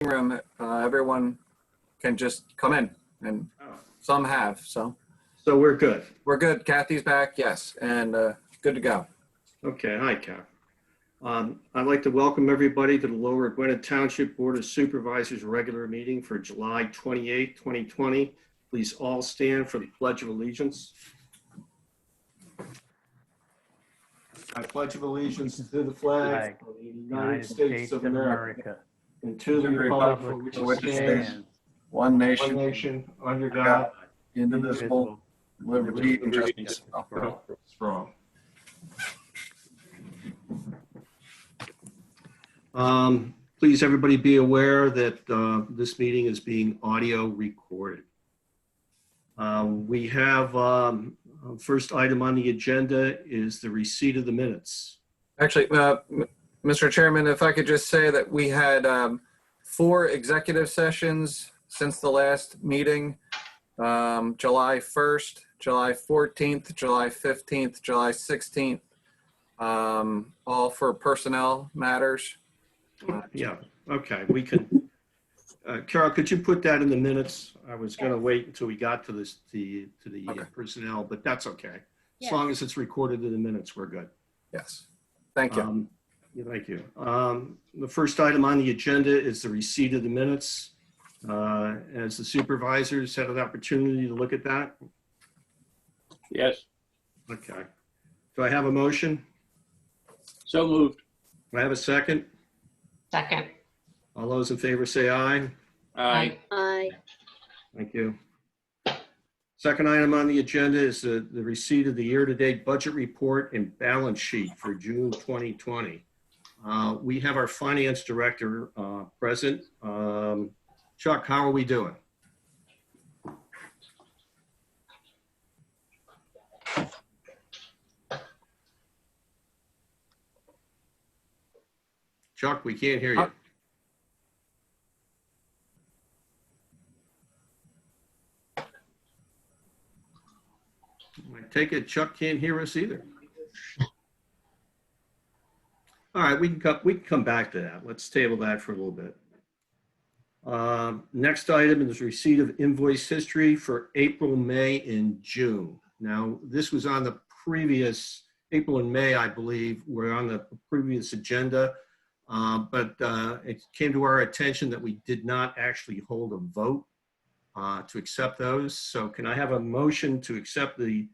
room, everyone can just come in, and some have, so. So we're good. We're good. Kathy's back, yes, and good to go. Okay, hi, Cap. I'd like to welcome everybody to the Lower Gwinnett Township Board of Supervisors regular meeting for July 28, 2020. Please all stand for the Pledge of Allegiance. I pledge of allegiance to the flag of the United States of America and to the republic for which it stands, one nation, under God, indivisible, liberty and justice for all. Please, everybody be aware that this meeting is being audio recorded. We have first item on the agenda is the receipt of the minutes. Actually, Mr. Chairman, if I could just say that we had 4 executive sessions since the last meeting, July 1st, July 14th, July 15th, July 16th, all for personnel matters. Yeah, okay, we can. Carol, could you put that in the minutes? I was going to wait until we got to this, the Okay. personnel, but that's okay. As Yes. long as it's recorded in the minutes, we're good. Yes, thank you. Yeah, thank you. The first item on the agenda is the receipt of the minutes. As the supervisors had an opportunity to look at that? Yes, Okay. Do I have a motion? so moved. Do I have a second? Second. All those in favor say aye. Aye. Aye. Thank you. Second item on the agenda is the receipt of the year-to-date budget report and balance sheet for June 2020. We have our finance director present. Chuck, how are we doing? Chuck, we can't hear you. I take it Chuck can't hear us either. All right, we can come back to that. Let's table that for a little bit. Next item is receipt of invoice history for April, May, and June. Now, this was on the previous, April and May, I believe, were on the previous agenda. But it came to our attention that we did not actually hold a vote to accept those. So can I have a motion to accept the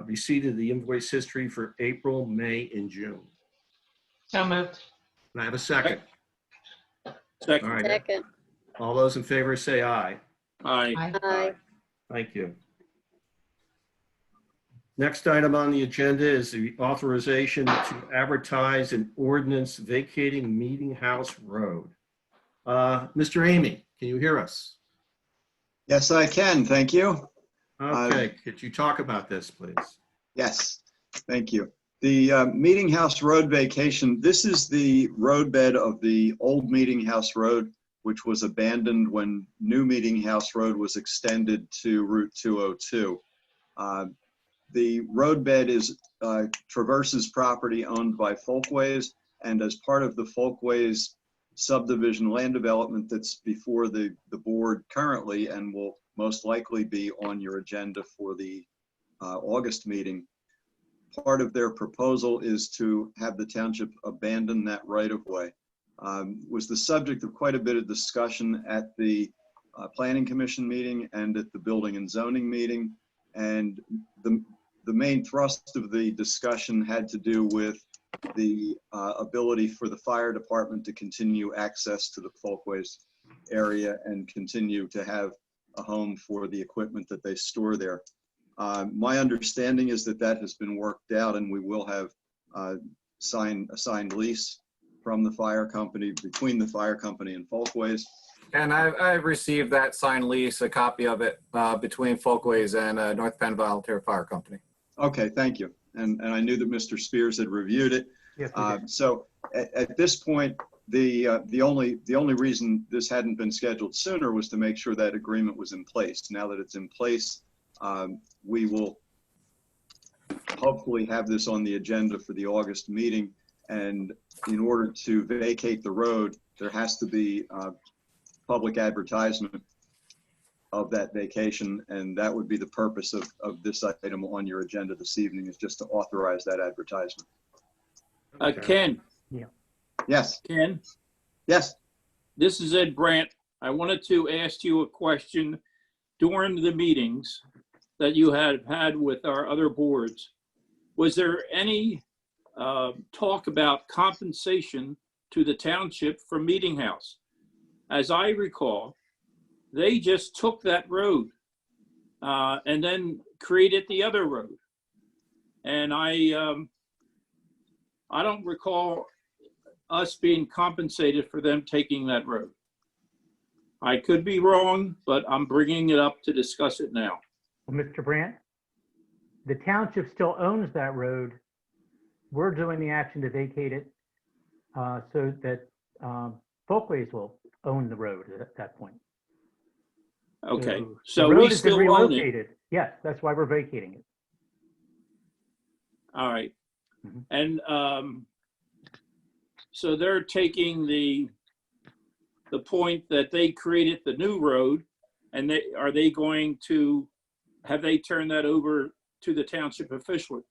receipt of the invoice history for April, May, and June? So moved. Can I have a second? Second. All right. Second. All those in favor say aye. Aye. Aye. Thank you. Next item on the agenda is the authorization to advertise an ordinance vacating Meeting House Road. Mr. Amy, can you hear us? Yes, I can. Thank you. Okay, could you talk about this, please? Yes, thank you. The Meeting House Road vacation, this is the roadbed of the old Meeting House Road, which was abandoned when new Meeting House Road was extended to Route 202. The roadbed traverses property owned by Folkways, and as part of the Folkways subdivision land development that's before the board currently and will most likely be on your agenda for the August meeting, part of their proposal is to have the township abandon that right-of-way. Was the subject of quite a bit of discussion at the Planning Commission meeting and at the Building and Zoning meeting, and the main thrust of the discussion had to do with the ability for the fire department to continue access to the Folkways area and continue to have a home for the equipment that they store there. My understanding is that that has been worked out, and we will have a signed lease from the fire company, between the fire company and Folkways. And I've received that signed lease, a copy of it, between Folkways and North Penn Volunteer Fire Company. Okay, thank you. And I knew that Mr. Spears had reviewed it. Yes, So at this point, the only reason this hadn't been scheduled sooner was to make sure that agreement was in place. Now that it's in place, we will hopefully have this on the agenda for the August meeting. And in order to vacate the road, there has to be public advertisement of that vacation, and that would be the purpose of this item on your agenda this evening, is just to authorize that advertisement. Okay. Ken, Yes, Ken, yes, this is Ed Brandt. I wanted to ask you a question during the meetings that you had with our other boards. Was there any talk about compensation to the township for Meeting House? As I recall, they just took that road and then created the other road. And I don't recall us being compensated for them taking that road. I could be wrong, but I'm bringing it up to discuss it now. Well, Mr. Brandt, the township still owns that road. We're doing the action to vacate it so that Folkways will own the road at that point. Okay, the so road we has been still own it. relocated. Yes, that's why we're vacating it. All right. Mhm. And so they're taking the point that they created the new road, and are they going to, have they turned that over to the township officially?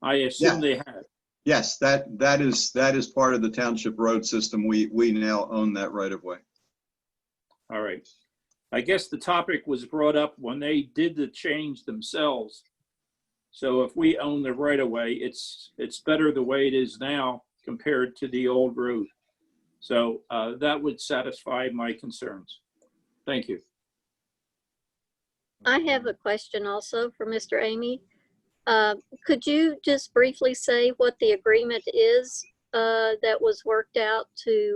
I assume they have. yes, that is part of the township road system. We now own that right of way. All right. I guess the topic was brought up when they did the change themselves. So if we own the right of way, it's better the way it is now compared to the old road. So that would satisfy my concerns. Thank you. I have a question also for Mr. Amy. Could you just briefly say what the agreement is that was worked out to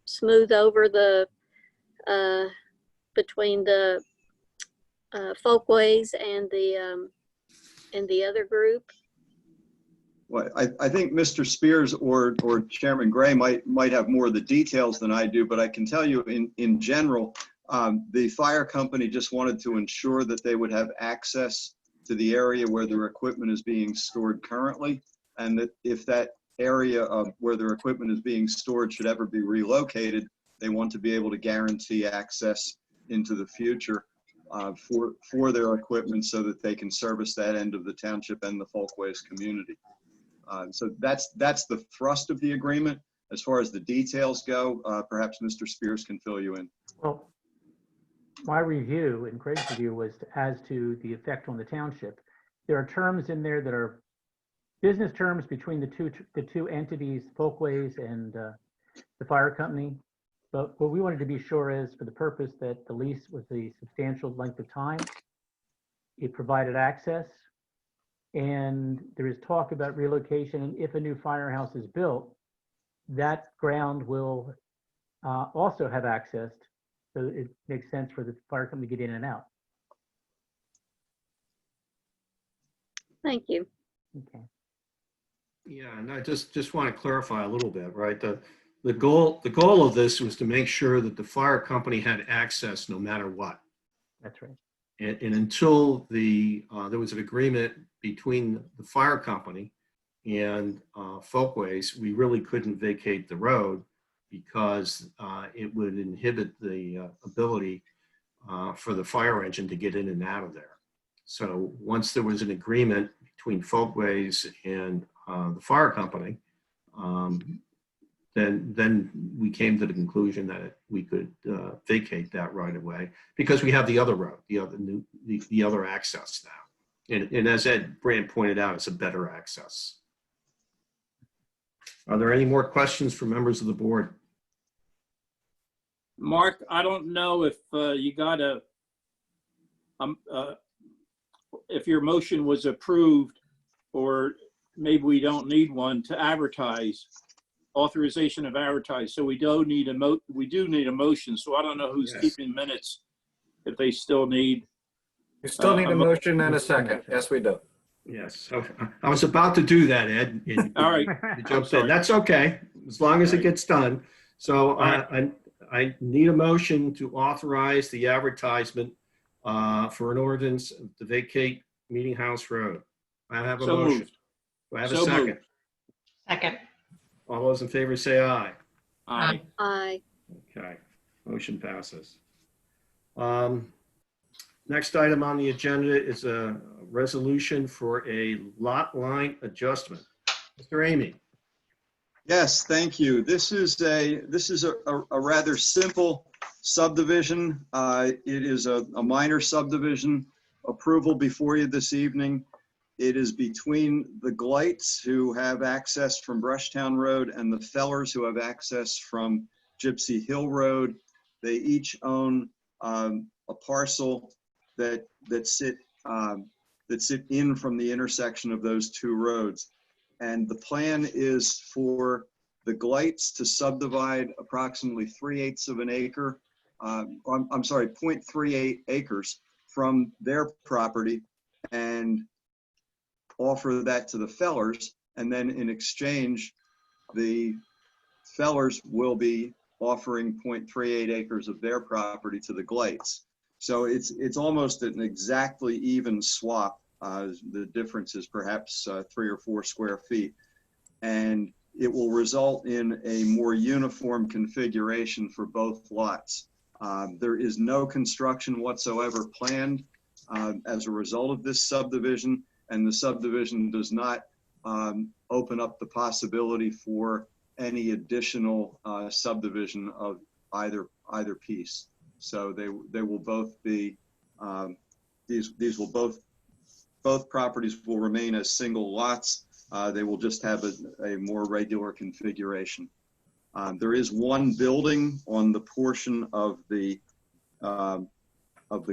smooth over the between the Folkways and the other group? Well, I think Mr. Spears or Chairman Gray might have more of the details than I do, but I can tell you in general, the fire company just wanted to ensure that they would have access to the area where their equipment is being stored currently, and that if that area of where their equipment is being stored should ever be relocated, they want to be able to guarantee access into the future for their equipment so that they can service that end of the township and the Folkways community. So that's the thrust of the agreement. As far as the details go, perhaps Mr. Spears can fill you in. Well, my review and Craig's review was as to the effect on the township. There are terms in there that are business terms between the two entities, Folkways and the fire company. But what we wanted to be sure is, for the purpose that the lease was a substantial length of time, it provided access, and there is talk about relocation. And if a new firehouse is built, that ground will also have access. So it makes sense for the fire company to get in and out. Thank you. Okay. Yeah, and I just want to clarify a little bit, right? The goal of this was to make sure that the fire company had access no matter what. That's right. And until there was an agreement between the fire company and Folkways, we really couldn't vacate the road because it would inhibit the ability for the fire engine to get in and out of there. So once there was an agreement between Folkways and the fire company, then we came to the conclusion that we could vacate that right away because we have the other road, the other access now. And as Ed Brandt pointed out, it's a better access. Are there any more questions from members of the board? Mark, I don't know if you got if your motion was approved, or maybe we don't need one to advertise, authorization of advertise. So we do need a motion. So I don't know who's Yes. keeping minutes, if they still need. You still need a motion and a second. Yes, we do. Yes. Okay. I was about to do that, Ed. and All right. You jumped sorry. in. That's okay, as long as it Right. gets done. So right. I need a motion to authorize the advertisement for an ordinance to vacate Meeting House Road. I have a So motion. moved. Do I have a So second? moved. Second. All those in favor say aye. Aye. Aye. Okay, motion passes. Next item on the agenda is a resolution for a lot line adjustment. Mr. Amy. Yes, thank you. This is a rather simple subdivision. It is a minor subdivision approval before you this evening. It is between the Glights, who have access from Brushtown Road, and the Fellers, who have access from Gypsy Hill Road. They each own a parcel that sit in from the intersection of those two roads. And the plan is for the Glights to subdivide approximately 3/8 of an acre, I'm sorry, 0.38 acres from their property, and offer that to the Fellers. And then in exchange, the Fellers will be offering 0.38 acres of their property to the Glights. So it's almost an exactly even swap. The difference is perhaps 3 or 4 square feet. And it will result in a more uniform configuration for both lots. There is no construction whatsoever planned as a result of this subdivision, and the subdivision does not open up the possibility for any additional subdivision of either piece. So they will both be, these will both properties will remain as single lots. They will just have a more regular configuration. There is one building on the portion of the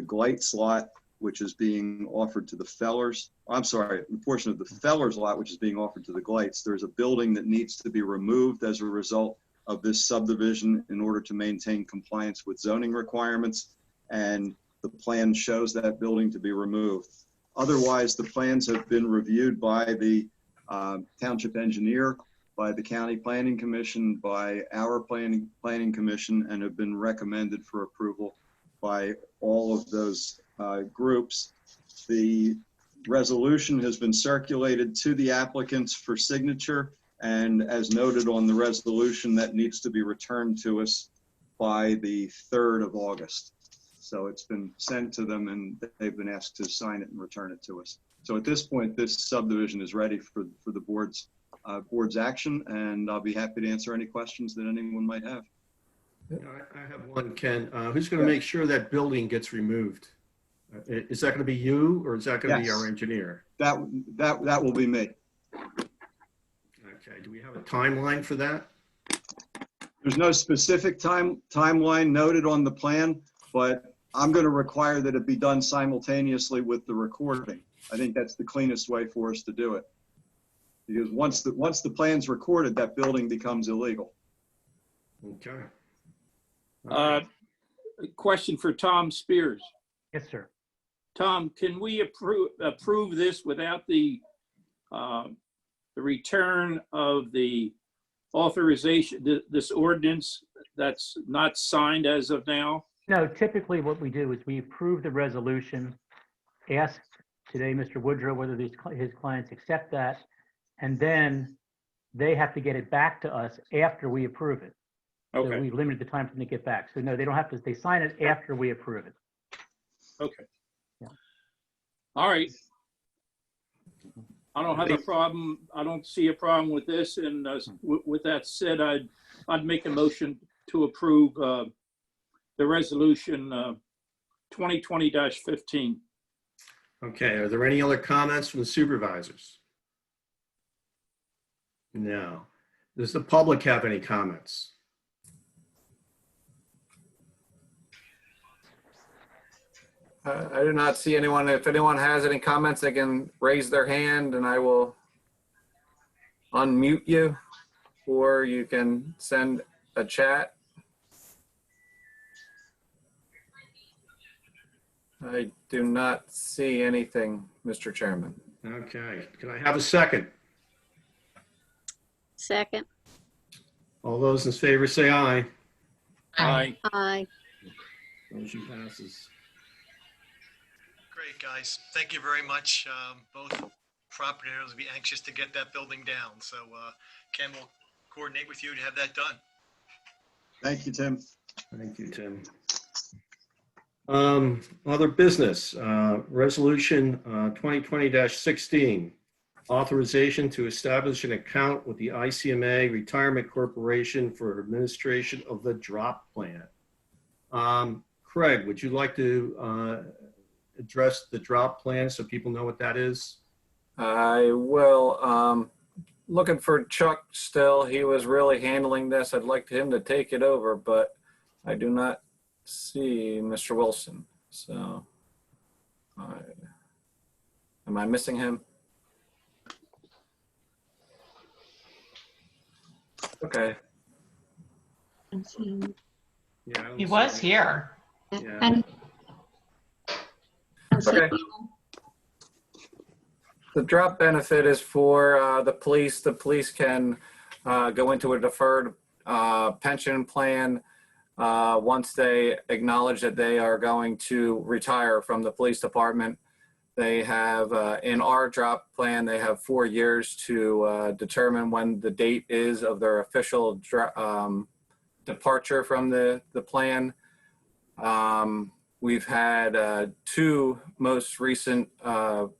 Glights lot, which is being offered to the Fellers. I'm sorry, the portion of the Fellers lot, which is being offered to the Glights. There's a building that needs to be removed as a result of this subdivision in order to maintain compliance with zoning requirements. And the plan shows that building to be removed. Otherwise, the plans have been reviewed by the township engineer, by the county planning commission, by our planning commission, and have been recommended for approval by all of those groups. The resolution has been circulated to the applicants for signature, and as noted on the resolution, that needs to be returned to us by the 3rd of August. So it's been sent to them, and they've been asked to sign it and return it to us. So at this point, this subdivision is ready for the board's action, and I'll be happy to answer any questions that anyone might have. I have one, Ken. Who's going to make sure that building gets removed? Is that going to be you, or is that going to be Yes. our engineer? That will be me. Okay, do we have a timeline for that? There's no specific timeline noted on the plan, but I'm going to require that it be done simultaneously with the recording. I think that's the cleanest way for us to do it. Because once the plan's recorded, that building becomes illegal. Okay. A question for Tom Spears. Yes, sir. Tom, can we approve this without the return of the authorization, this ordinance that's not signed as of now? No, typically what we do is we approve the resolution, ask today Mr. Woodrow whether his clients accept that, and then they have to get it back to us after we approve it. So Okay, we limit the time for them to get back. So no, they don't have to, they sign it after we approve it. okay. Yeah. All right. I don't have a problem. I don't see a problem with this. And with that said, I'd make a motion to approve the resolution 2020-15. Okay, are there any other comments from the supervisors? No. Does the public have any comments? I do not see anyone. If anyone has any comments, they can raise their hand and I will unmute you, or you can send a chat. I do not see anything, Mr. Chairman. Okay, can I have a second? Second. All those in favor say aye. Aye. Aye. Motion passes. Great, guys. Thank you very much. Both property owners will be anxious to get that building down. So Ken will coordinate with you to have that done. Thank you, Tim. Thank you, Tim. Other business, resolution 2020-16, authorization to establish an account with the ICMA Retirement Corporation for administration of the drop plan. Craig, would you like to address the drop plan so people know what that is? I will. Looking for Chuck still. He was really handling this. I'd like him to take it over, but I do not see Mr. Wilson. So, am I missing him? Okay. Yeah, I don't He see was it. here. Yeah. And Okay. The drop benefit is for the police. The police can go into a deferred pension plan once they acknowledge that they are going to retire from the police department. They have, in our drop plan, they have 4 years to determine when the date is of their official departure from the plan. We've had 2 most recent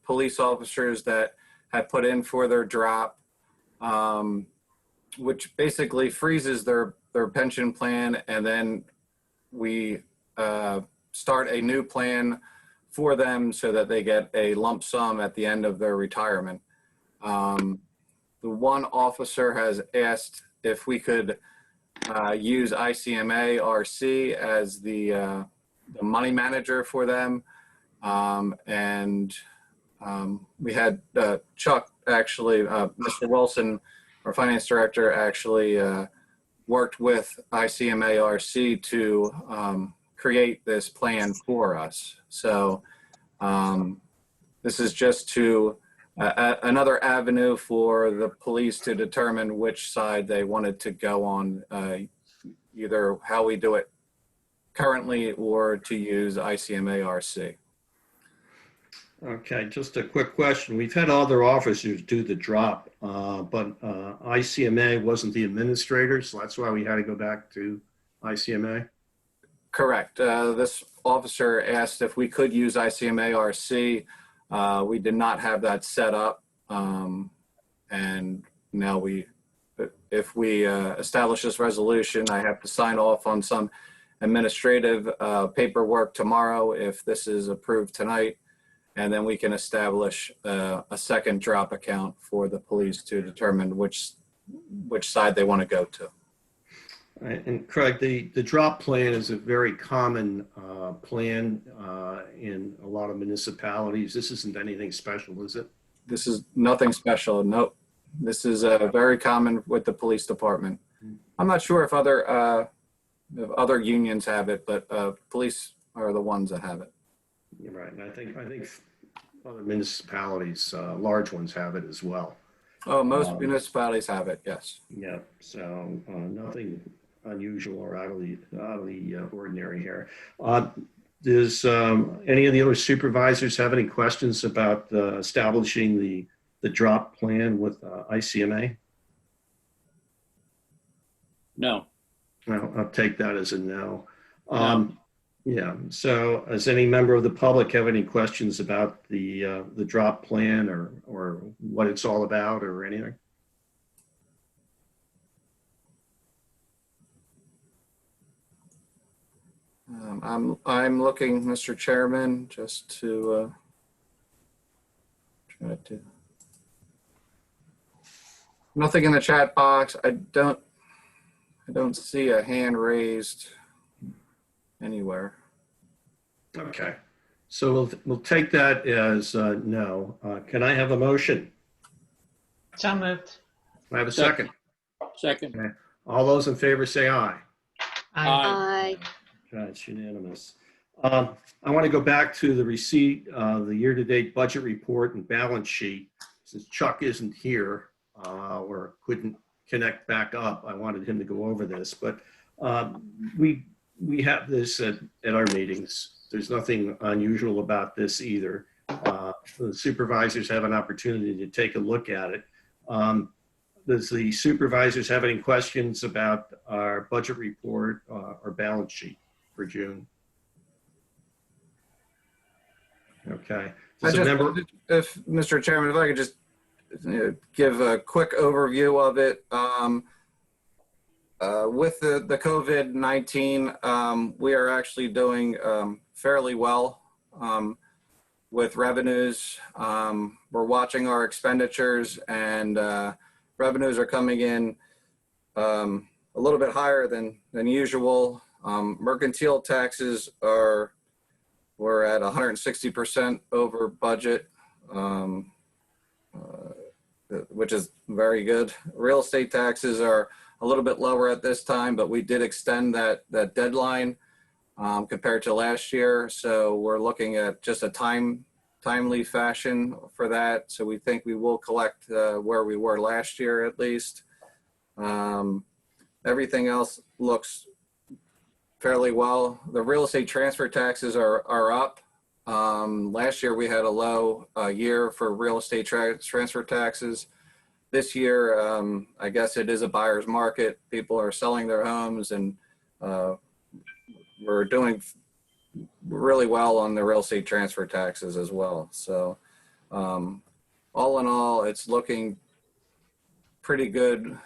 police officers that have put in for their drop, which basically freezes their pension plan, and then we start a new plan for them so that they get a lump sum at the end of their retirement. The one officer has asked if we could use ICMA RC as the money manager for them. We had Chuck actually, Mr. Wilson, our finance director, actually worked with ICMA RC to create this plan for us. So this is just to another avenue for the police to determine which side they wanted to go on, either how we do it currently or to use ICMA RC. Okay, just a quick question. We've had other officers do the drop, but ICMA wasn't the administrator, so that's why we had to go back to ICMA. Correct. This officer asked if we could use ICMA RC. We did not have that set up. And now if we establish this resolution, I have to sign off on some administrative paperwork tomorrow if this is approved tonight. And then we can establish a second drop account for the police to determine which side they want to go to. And Craig, the drop plan is a very common plan in a lot of municipalities. This isn't anything special, is it? This is nothing special. Nope. This is very common with the police department. I'm not sure if other unions have it, but police are the ones that have it. You're right. And I think other municipalities, large ones, have it as well. Oh, most municipalities have it. Yes. Yeah. So nothing unusual or out of the ordinary here. Does any of the other supervisors have any questions about establishing the drop plan with ICMA? No. Well, I'll take that as a no. Yeah. So, does any member of the public have any questions about the drop plan or what it's all about or anything? I'm looking, Mr. Chairman, just to try to. Nothing in the chat box. I don't see a hand raised anywhere. Okay. So we'll take that as no. Can I have a motion? So moved. I have a second. Second. Okay. All those in favor say aye. Aye. That's unanimous. I want to go back to the receipt, the year-to-date budget report and balance sheet. Since Chuck isn't here or couldn't connect back up, I wanted him to go over this. But we have this at our meetings. There's nothing unusual about this either. The supervisors have an opportunity to take a look at it. Does the supervisors have any questions about our budget report or balance sheet for June? Okay. I Does a just, member, if, Mr. Chairman, if I could just give a quick overview of it. With the COVID-19, we are actually doing fairly well with revenues. We're watching our expenditures, and revenues are coming in a little bit higher than usual. Mercantile taxes we're at 160% over budget, which is very good. Real estate taxes are a little bit lower at this time, but we did extend that deadline compared to last year. So we're looking at just a timely fashion for that. So we think we will collect where we were last year at least. Everything else looks fairly well. The real estate transfer taxes are up. Last year we had a low year for real estate transfer taxes. This year, I guess it is a buyer's market. People are selling their homes, and we're doing really well on the real estate transfer taxes as well. So all in all, it's looking pretty good,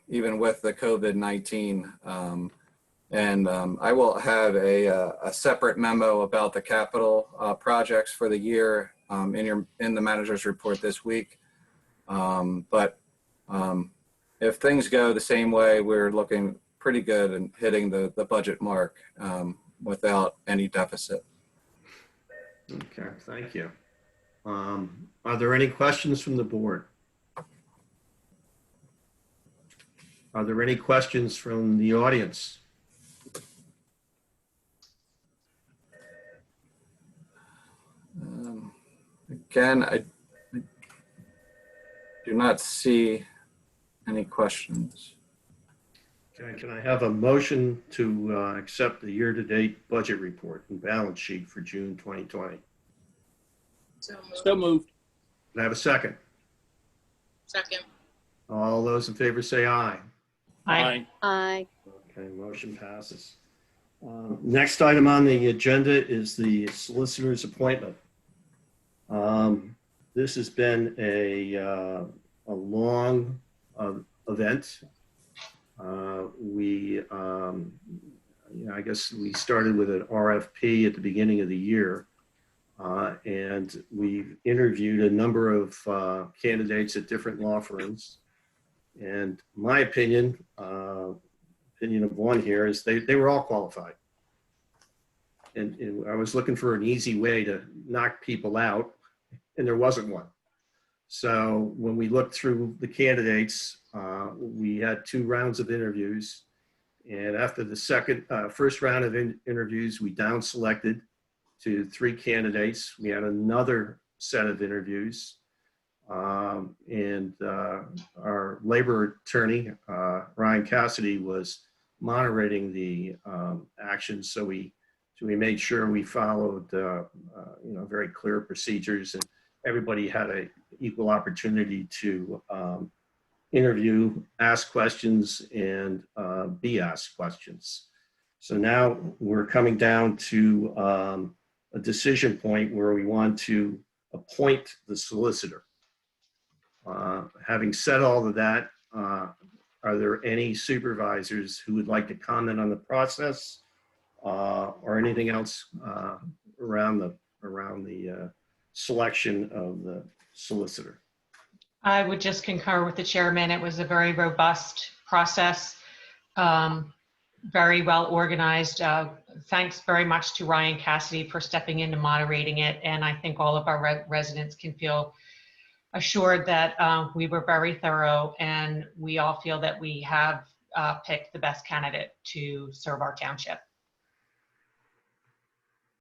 even with the COVID-19. And I will have a separate memo about the capital projects for the year in the manager's report this week. But if things go the same way, we're looking pretty good and hitting the budget mark without any deficit. okay, thank you. Are there any questions from the board? Are there any questions from the audience? Again, I do not see any questions. Okay, can I have a motion to accept the year-to-date budget report and balance sheet for June 2020? So moved. Can I have a second? Second. All those in favor say aye. Aye. Aye. Okay, motion passes. Next item on the agenda is the solicitor's appointment. This has been a long event. I guess we started with an RFP at the beginning of the year, and we've interviewed a number of candidates at different law firms. And my opinion of one here is they were all qualified. And I was looking for an easy way to knock people out, and there wasn't one. So when we looked through the candidates, we had 2 rounds of interviews. And after the first round of interviews, we down selected to 3 candidates. We had another set of interviews. And our labor attorney, Ryan Cassidy, was moderating the actions. So we made sure we followed very clear procedures, and everybody had an equal opportunity to interview, ask questions, and be asked questions. So now we're coming down to a decision point where we want to appoint the solicitor. Having said all of that, are there any supervisors who would like to comment on the process or anything else around the selection of the solicitor? I would just concur with the chairman. It was a very robust process, very well organized. Thanks very much to Ryan Cassidy for stepping in and moderating it. And I think all of our residents can feel assured that we were very thorough, and we all feel that we have picked the best candidate to serve our township.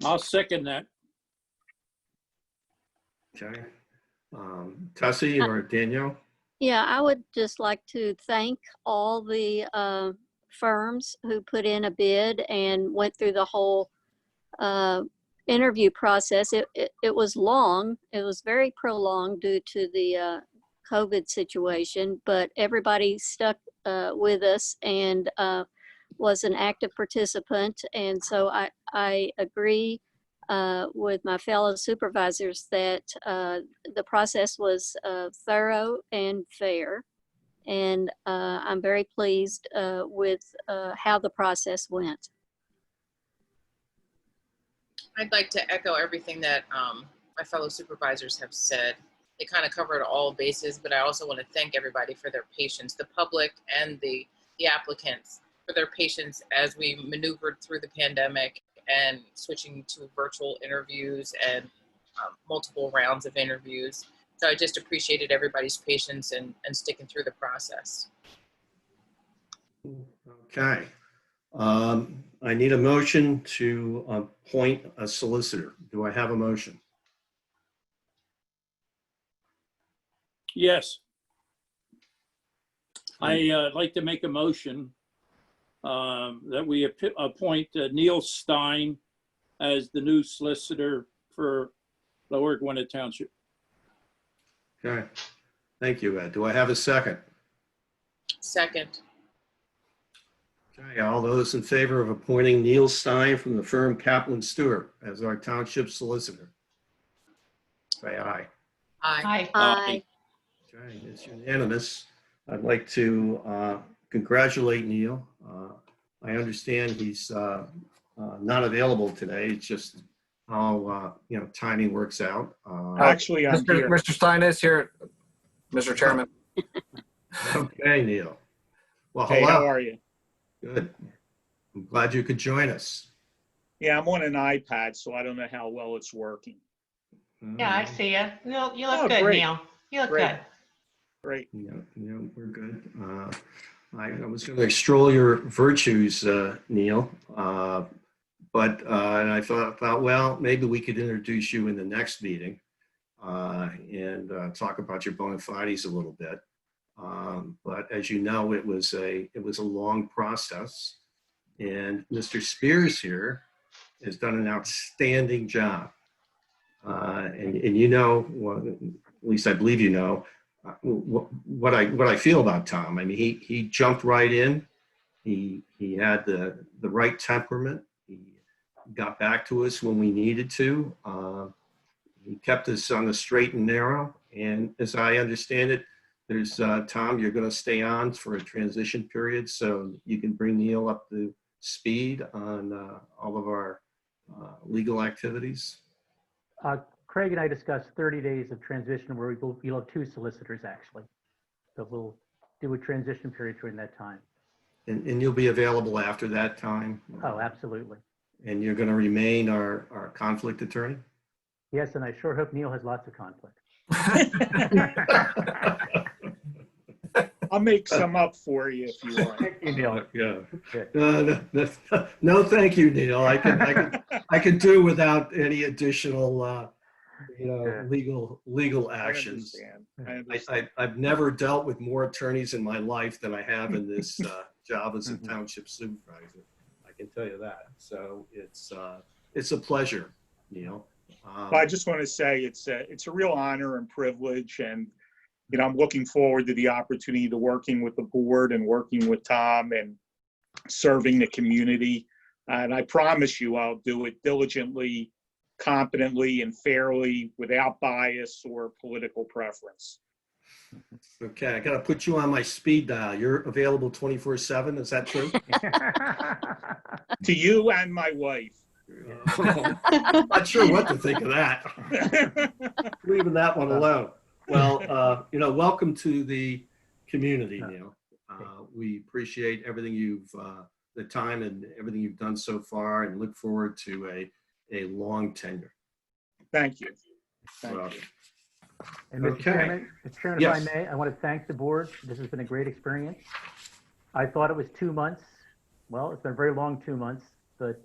I'll second that. Okay. Tessie or Danielle? Yeah, I would just like to thank all the firms who put in a bid and went through the whole interview process. It was long. It was very prolonged due to the COVID situation, but everybody stuck with us and was an active participant. And so I agree with my fellow supervisors that the process was thorough and fair. And I'm very pleased with how the process went. I'd like to echo everything that my fellow supervisors have said. They kind of covered all bases, but I also want to thank everybody for their patience, the public and the applicants for their patience as we maneuvered through the pandemic and switching to virtual interviews and multiple rounds of interviews. So I just appreciated everybody's patience and sticking through the process. Okay. I need a motion to appoint a solicitor. Do I have a motion? Yes. I'd like to make a motion that we appoint Neil Stein as the new solicitor for Lower Gwinnett Township. Okay. Thank you, Ed. Do I have a second? Second. Okay, all those in favor of appointing Neil Stein from the firm Kaplan Stewart as our township solicitor? Say aye. Aye. Aye. Okay, it's unanimous. I'd like to congratulate Neil. I understand he's not available today. It's just how timing works out. Actually, I'm here. Mr. Stein is here, Mr. Chairman. Okay, Neil. Well, Hey, how hello. are you? Good. I'm glad you could join us. Yeah, I'm on an iPad, so I don't know how well it's working. Yeah, I see you. You look Oh, good, great. Neil. You look Great. good. Great. Yeah, we're good. I was going to extol your virtues, Neil, but and I thought, well, maybe we could introduce you in the next meeting and talk about your bona fides a little bit. But as you know, it was a long process, and Mr. Spears here has done an outstanding job. And you know, well, at least I believe you know, what I feel about Tom. I mean, he jumped right in. He had the right temperament. He got back to us when we needed to. He kept us on the straight and narrow. And as I understand it, there's Tom, you're going to stay on for a transition period, so you can bring Neil up to speed on all of our legal activities. Craig and I discussed 30 days of transition where we'll have two solicitors actually. So we'll do a transition period during that time. And you'll be available after that time? Oh, absolutely. And you're going to remain our conflict attorney? Yes, and I sure hope Neil has lots of conflict. I'll make some up for you if you want. Thank you, Neil. Yeah. No, thank you, Neil. I can do without any additional, legal actions. I understand. I've never dealt with more attorneys in my life than I have in this job as a township supervisor. I can tell you that. So it's a pleasure, Neil. Well, I just want to say it's a real honor and privilege, and I'm looking forward to the opportunity to working with the board and working with Tom and serving the community. And I promise you, I'll do it diligently, competently, and fairly, without bias or political preference. Okay, I got to put you on my speed dial. You're available 24/7. Is that true? To you and my wife. I'm not sure what to think of that. Leaving that one alone. Well, welcome to the community, Neil. We appreciate everything the time and everything you've done so far, and look forward to a long tenure. Thank you. Thank Well, you. And Mr. Okay. Chairman, if Yes. I may, I want to thank the board. This has been a great experience. I thought it was 2 months. Well, it's been a very long 2 months, but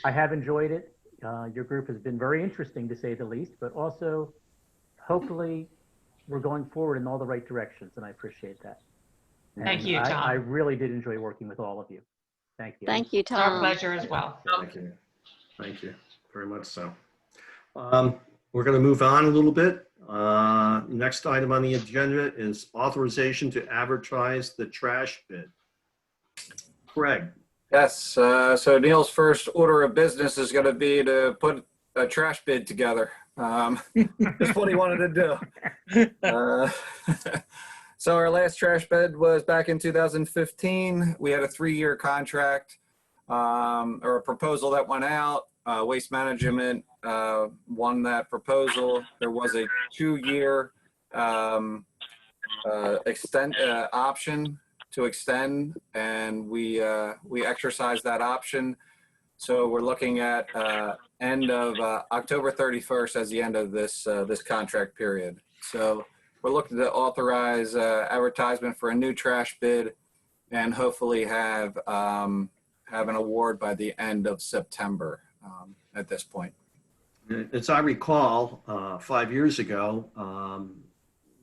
I have enjoyed it. Your group has been very interesting, to say the least, but also hopefully we're going forward in all the right directions, and I appreciate that. Thank And you, Tom. I really did enjoy working with all of you. Thank you. Thank you, It's our Tom. pleasure as well. Thank you very much. So, We're going to move on a little bit. Next item on the agenda is authorization to advertise the trash bid. Craig. Yes, so Neil's first order of business is going to be to put a trash bid together. Just what he wanted to do. So our last trash bid was back in 2015. We had a 3-year contract or a proposal that went out. Waste Management won that proposal. There was a 2-year option to extend, and we exercised that option. So we're looking at end of October 31st as the end of this contract period. So we're looking to authorize advertisement for a new trash bid, and hopefully have an award by the end of September at this point. As I recall, 5 years ago,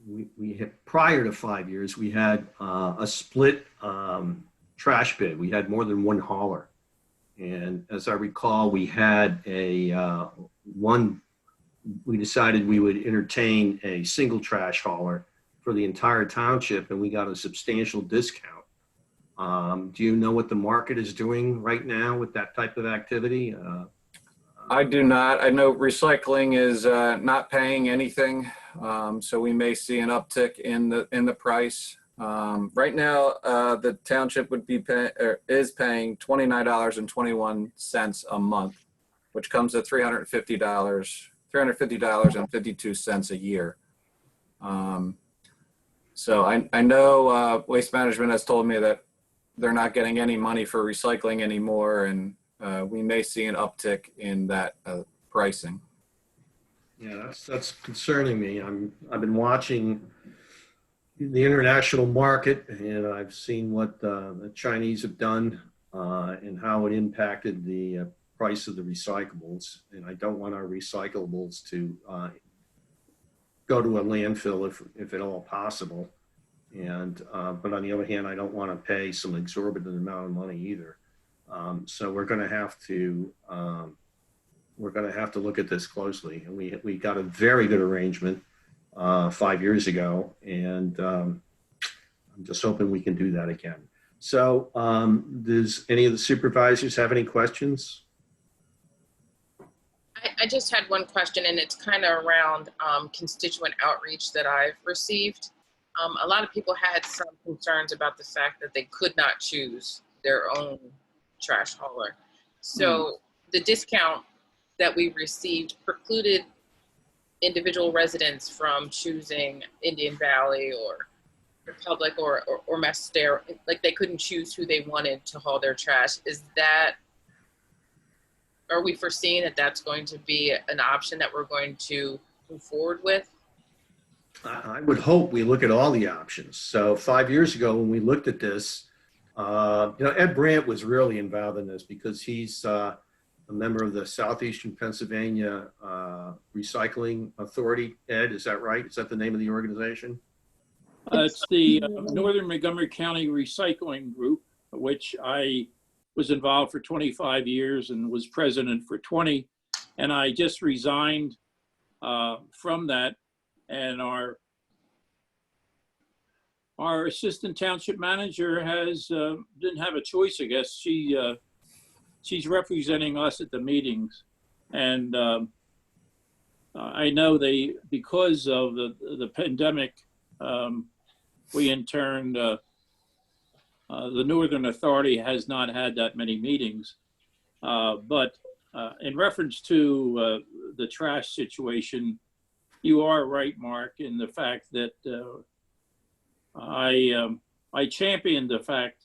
we had, prior to 5 years, we had a split trash bid. We had more than one hauler. And as I recall, we had we decided we would entertain a single trash hauler for the entire township, and we got a substantial discount. Do you know what the market is doing right now with that type of activity? I do not. I know recycling is not paying anything, so we may see an uptick in the price. Right now, the township would be is paying $29.21 a month, which comes to $350.52 a year. So I know Waste Management has told me that they're not getting any money for recycling anymore, and we may see an uptick in that pricing. Yeah, that's concerning me. I've been watching the international market, and I've seen what the Chinese have done and how it impacted the price of the recyclables. And I don't want our recyclables to go to a landfill if at all possible. And but on the other hand, I don't want to pay some exorbitant amount of money either. So we're going to have to look at this closely. And we got a very good arrangement 5 years ago, and I'm just hoping we can do that again. So does any of the supervisors have any questions? I just had one question, and it's kind of around constituent outreach that I've received. A lot of people had some concerns about the fact that they could not choose their own trash hauler. So the discount that we received precluded individual residents from choosing Indian Valley or Republic or Massader. Like, they couldn't choose who they wanted to haul their trash. Are we foreseeing that that's going to be an option that we're going to move forward with? I would hope we look at all the options. So 5 years ago, when we looked at this, Ed Brandt was really involved in this because he's a member of the Southeastern Pennsylvania Recycling Authority. Ed, is that right? Is that the name of the organization? It's the Northern Montgomery County Recycling Group, which I was involved for 25 years and was president for 20. And I just resigned from that. And our assistant township manager didn't have a choice, I guess. She's representing us at the meetings. And I know because of the pandemic, we interned, the Northern Authority has not had that many meetings. But in reference to the trash situation, you are right, Mark, in the fact that I championed the fact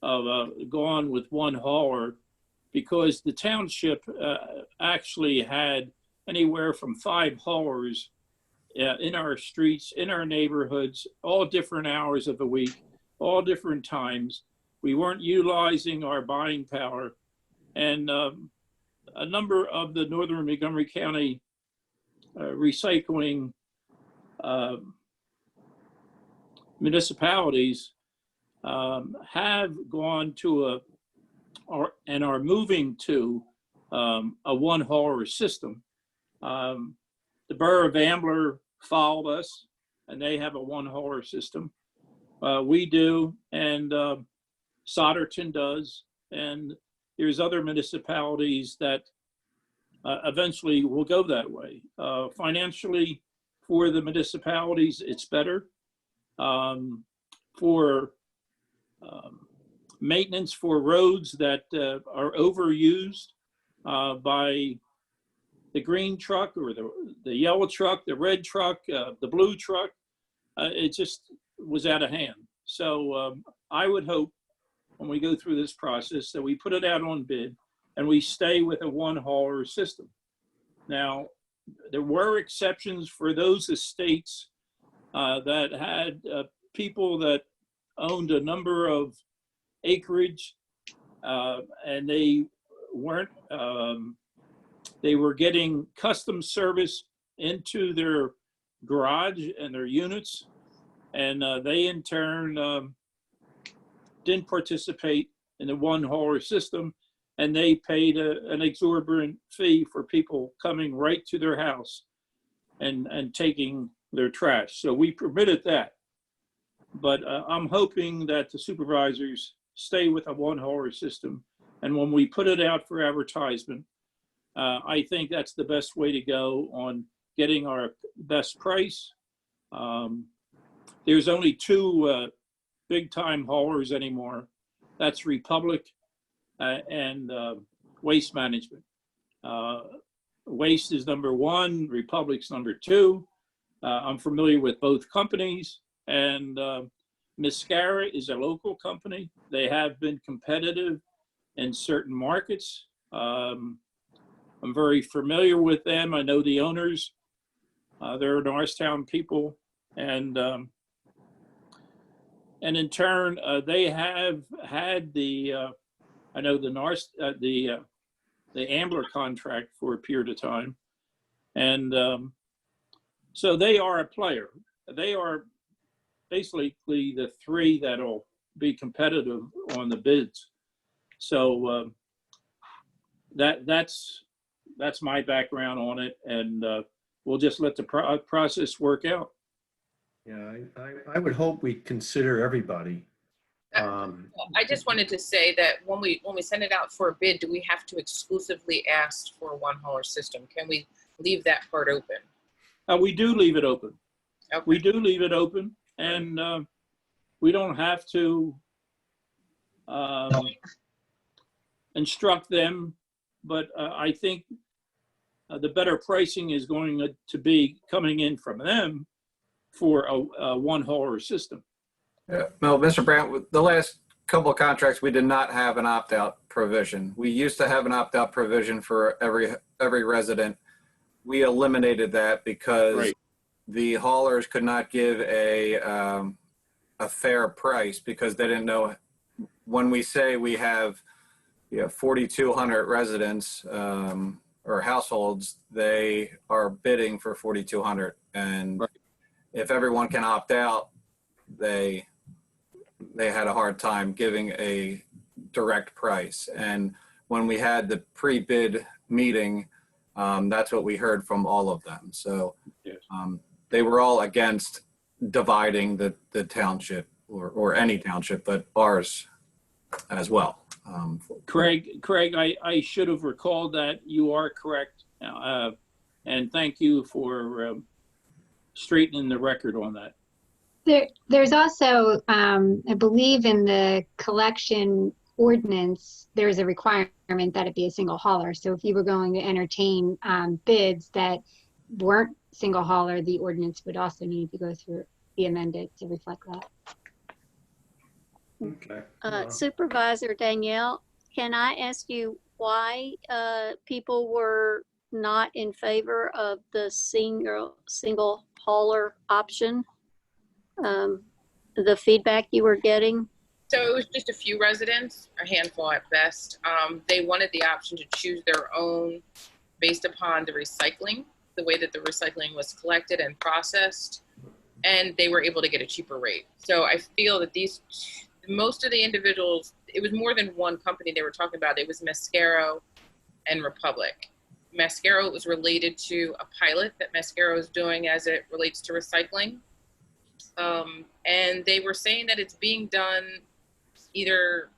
of going with one hauler because the township actually had anywhere from 5 haulers in our streets, in our neighborhoods, all different hours of the week, all different times. We weren't utilizing our buying power. And a number of the Northern Montgomery County recycling municipalities have gone to and are moving to a one hauler system. The Borough of Ambler followed us, and they have a one hauler system. We do, and Solderton does, and there's other municipalities that eventually will go that way. Financially, for the municipalities, it's better. For maintenance for roads that are overused by the green truck or the yellow truck, the red truck, the blue truck, it just was out of hand. So I would hope when we go through this process that we put it out on bid and we stay with a one hauler system. Now, there were exceptions for those estates that had people that owned a number of acreage and they weren't, they were getting custom service into their garage and their units, and they in turn didn't participate in the one hauler system, and they paid an exorbitant fee for people coming right to their house and taking their trash. So we permitted that. But I'm hoping that the supervisors stay with a one hauler system. And when we put it out for advertisement, I think that's the best way to go on getting our best price. There's only two big time haulers anymore. That's Republic and Waste Management. Waste is number one, Republic's number two. I'm familiar with both companies, and Mascara is a local company. They have been competitive in certain markets. I'm very familiar with them. I know the owners. They're Norristown people, and in turn, they have had the I know the Ambler contract for a period of time, and so they are a player. They are basically the three that'll be competitive on the bids. So that's my background on it, and we'll just let the process work out. Yeah, I would hope we consider everybody. I just wanted to say that when we send it out for a bid, do we have to exclusively ask for a one hauler system? Can we leave that part open? We do leave it open. Okay. We do leave it open, and we don't have to instruct them, but I think the better pricing is going to be coming in from them for a one hauler system. Yeah. No, Mr. Brandt, the last couple of contracts, we did not have an opt-out provision. We used to have an opt-out provision for every resident. We eliminated that because Right. the haulers could not give a fair price because they didn't know. When we say we have 4,200 residents or households, they are bidding for 4,200, and Right. if everyone can opt out, they had a hard time giving a direct price. And when we had the pre-bid meeting, that's what we heard from all of them. So Yes. they were all against dividing the township or any township, but ours as well. Craig, I should have recalled that. You are correct. And thank you for straightening the record on that. There's also, I believe in the collection ordinance, there's a requirement that it be a single hauler. So if you were going to entertain bids that weren't single hauler, the ordinance would also need to go through, be amended to reflect that. Okay. Supervisor Danielle, can I ask you why people were not in favor of the single hauler option? The feedback you were getting? So it was just a few residents, a handful at best. They wanted the option to choose their own based upon the recycling, the way that the recycling was collected and processed, and they were able to get a cheaper rate. So I feel that most of the individuals, it was more than one company they were talking about. It was Mascaro and Republic. Mascaro. It was related to a pilot that Mascaro is doing as it relates to recycling. And they were saying that it's being done either,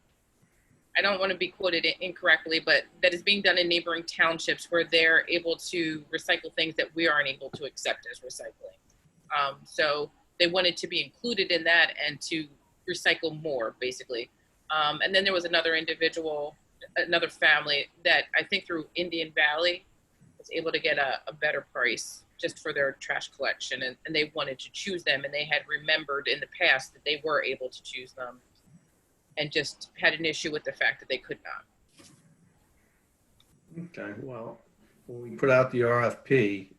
I don't want to be quoted incorrectly, but that is being done in neighboring townships where they're able to recycle things that we aren't able to accept as recycling. So they wanted to be included in that and to recycle more, basically. And then there was another individual, another family that I think through Indian Valley was able to get a better price just for their trash collection. And they wanted to choose them, and they had remembered in the past that they were able to choose them and just had an issue with the fact that they could not. Okay, well, when we put out the RFP,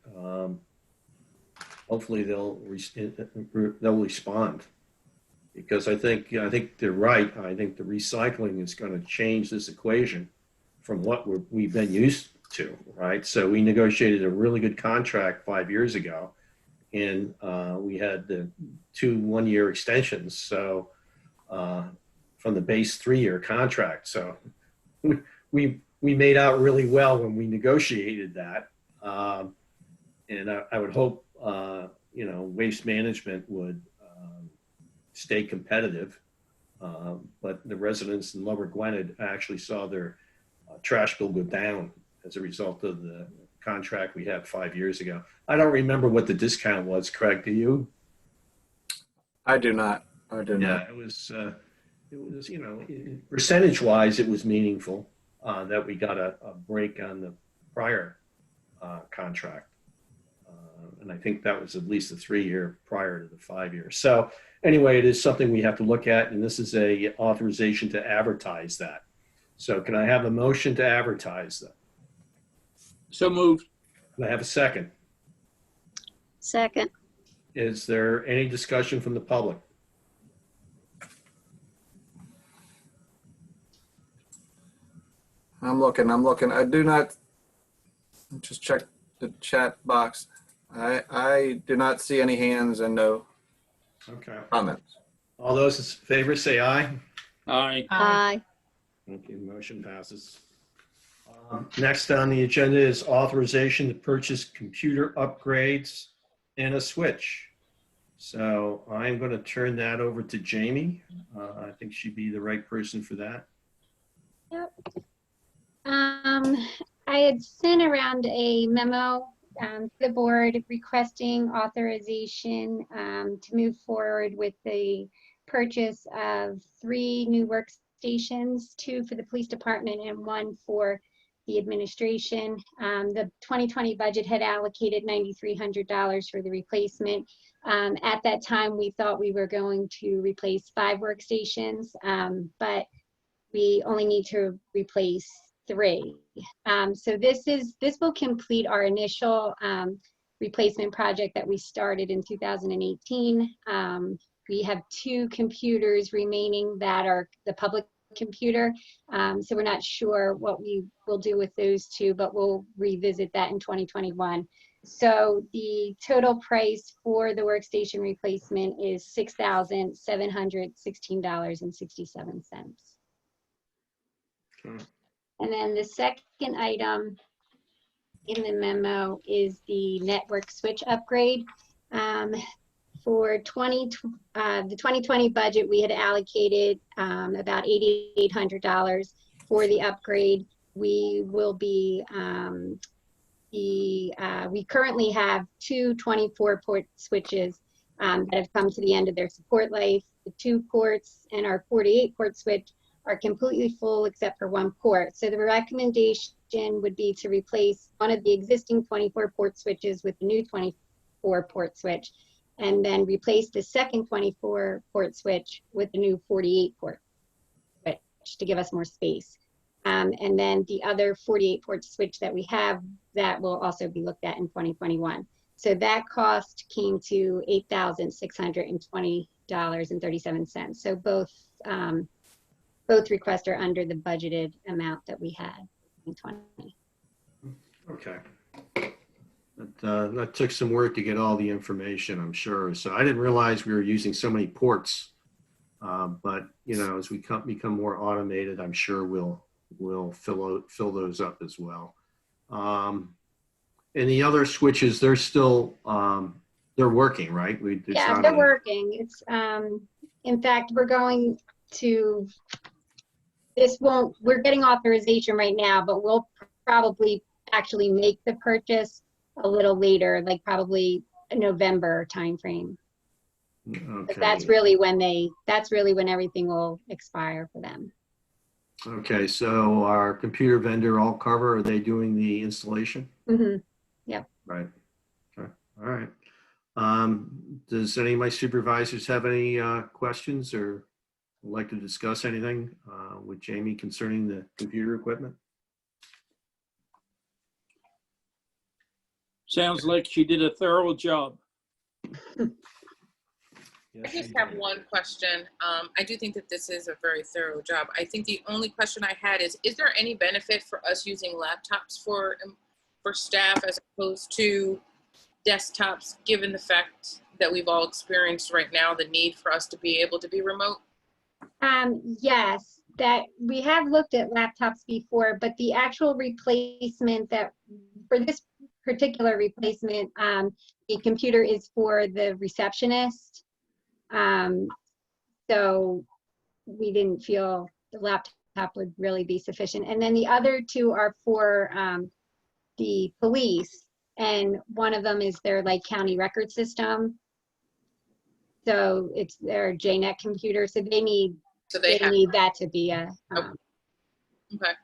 hopefully they'll respond. Because I think they're right. I think the recycling is going to change this equation from what we've been used to, right? So we negotiated a really good contract 5 years ago, and we had the 2 one-year extensions. So from the base 3-year contract, so we made out really well when we negotiated that, and I would hope Waste Management would stay competitive, but the residents in Lower Gwinnett actually saw their trash bill go down as a result of the contract we had 5 years ago. I don't remember what the discount was, Craig, do you? I do not. I do not. Yeah, it was percentage-wise, it was meaningful that we got a break on the prior contract. And I think that was at least a 3-year prior to the 5-year. So anyway, it is something we have to look at, and this is a authorization to advertise that. So can I have a motion to advertise that? So moved. Can I have a second? Second. Is there any discussion from the public? I'm looking. I do not, just check the chat box. I do not see any hands and no Okay. comments. All those in favor say aye. Aye. Aye. Thank you. Motion passes. Next on the agenda is authorization to purchase computer upgrades and a switch. So I'm going to turn that over to Jamie. I think she'd be the right person for that. Yep. I had sent around a memo to the board requesting authorization to move forward with the purchase of 3 new workstations, 2 for the police department and 1 for the administration. The 2020 budget had allocated $9,300 for the replacement. At that time, we thought we were going to replace 5 workstations, but we only need to replace 3. So this will complete our initial replacement project that we started in 2018. We have 2 computers remaining that are the public computer. So we're not sure what we will do with those 2, but we'll revisit that in 2021. So the total price for the workstation replacement is $6,716.67. Okay. And then the second item in the memo is the network switch upgrade. For the 2020 budget, we had allocated about $8,800 for the upgrade. We will be, we currently have 2 24-port switches that have come to the end of their support life. The 2 ports and our 48-port switch are completely full except for 1 port. So the recommendation would be to replace one of the existing 24-port switches with the new 24-port switch, and then replace the second 24-port switch with the new 48-port switch to give us more space. And then the other 48-port switch that we have, that will also be looked at in 2021. So that cost came to $8,620.37. So both requests are under the budgeted amount that we had in 2020. Okay. That took some work to get all the information, I'm sure. So I didn't realize we were using so many ports. But as we become more automated, I'm sure we'll fill those up as well. And the other switches, they're still, they're working, right? It's Yeah, not they're a- working. It's, in fact, we're going to, we're getting authorization right now, but we'll probably actually make the purchase a little later, like probably a November timeframe. But Okay. that's really when everything will expire for them. Okay, so our computer vendor, All Cover, are they doing the installation? Mhm. Right. Okay. All right. Does any of my supervisors have any questions or would like to discuss anything with Jamie concerning the computer equipment? Sounds like she did a thorough job. I Yes, just she have did. one question. I do think that this is a very thorough job. I think the only question I had is there any benefit for us using laptops for staff as opposed to desktops, given the fact that we've all experienced right now the need for us to be able to be remote? Yes, that we have looked at laptops before, but the actual replacement that for this particular replacement, the computer is for the receptionist. So we didn't feel the laptop would really be sufficient. And then the other two are for the police, and one of them is their like county record system. So it's their JNet computer, so they need So they have, need that to be a okay.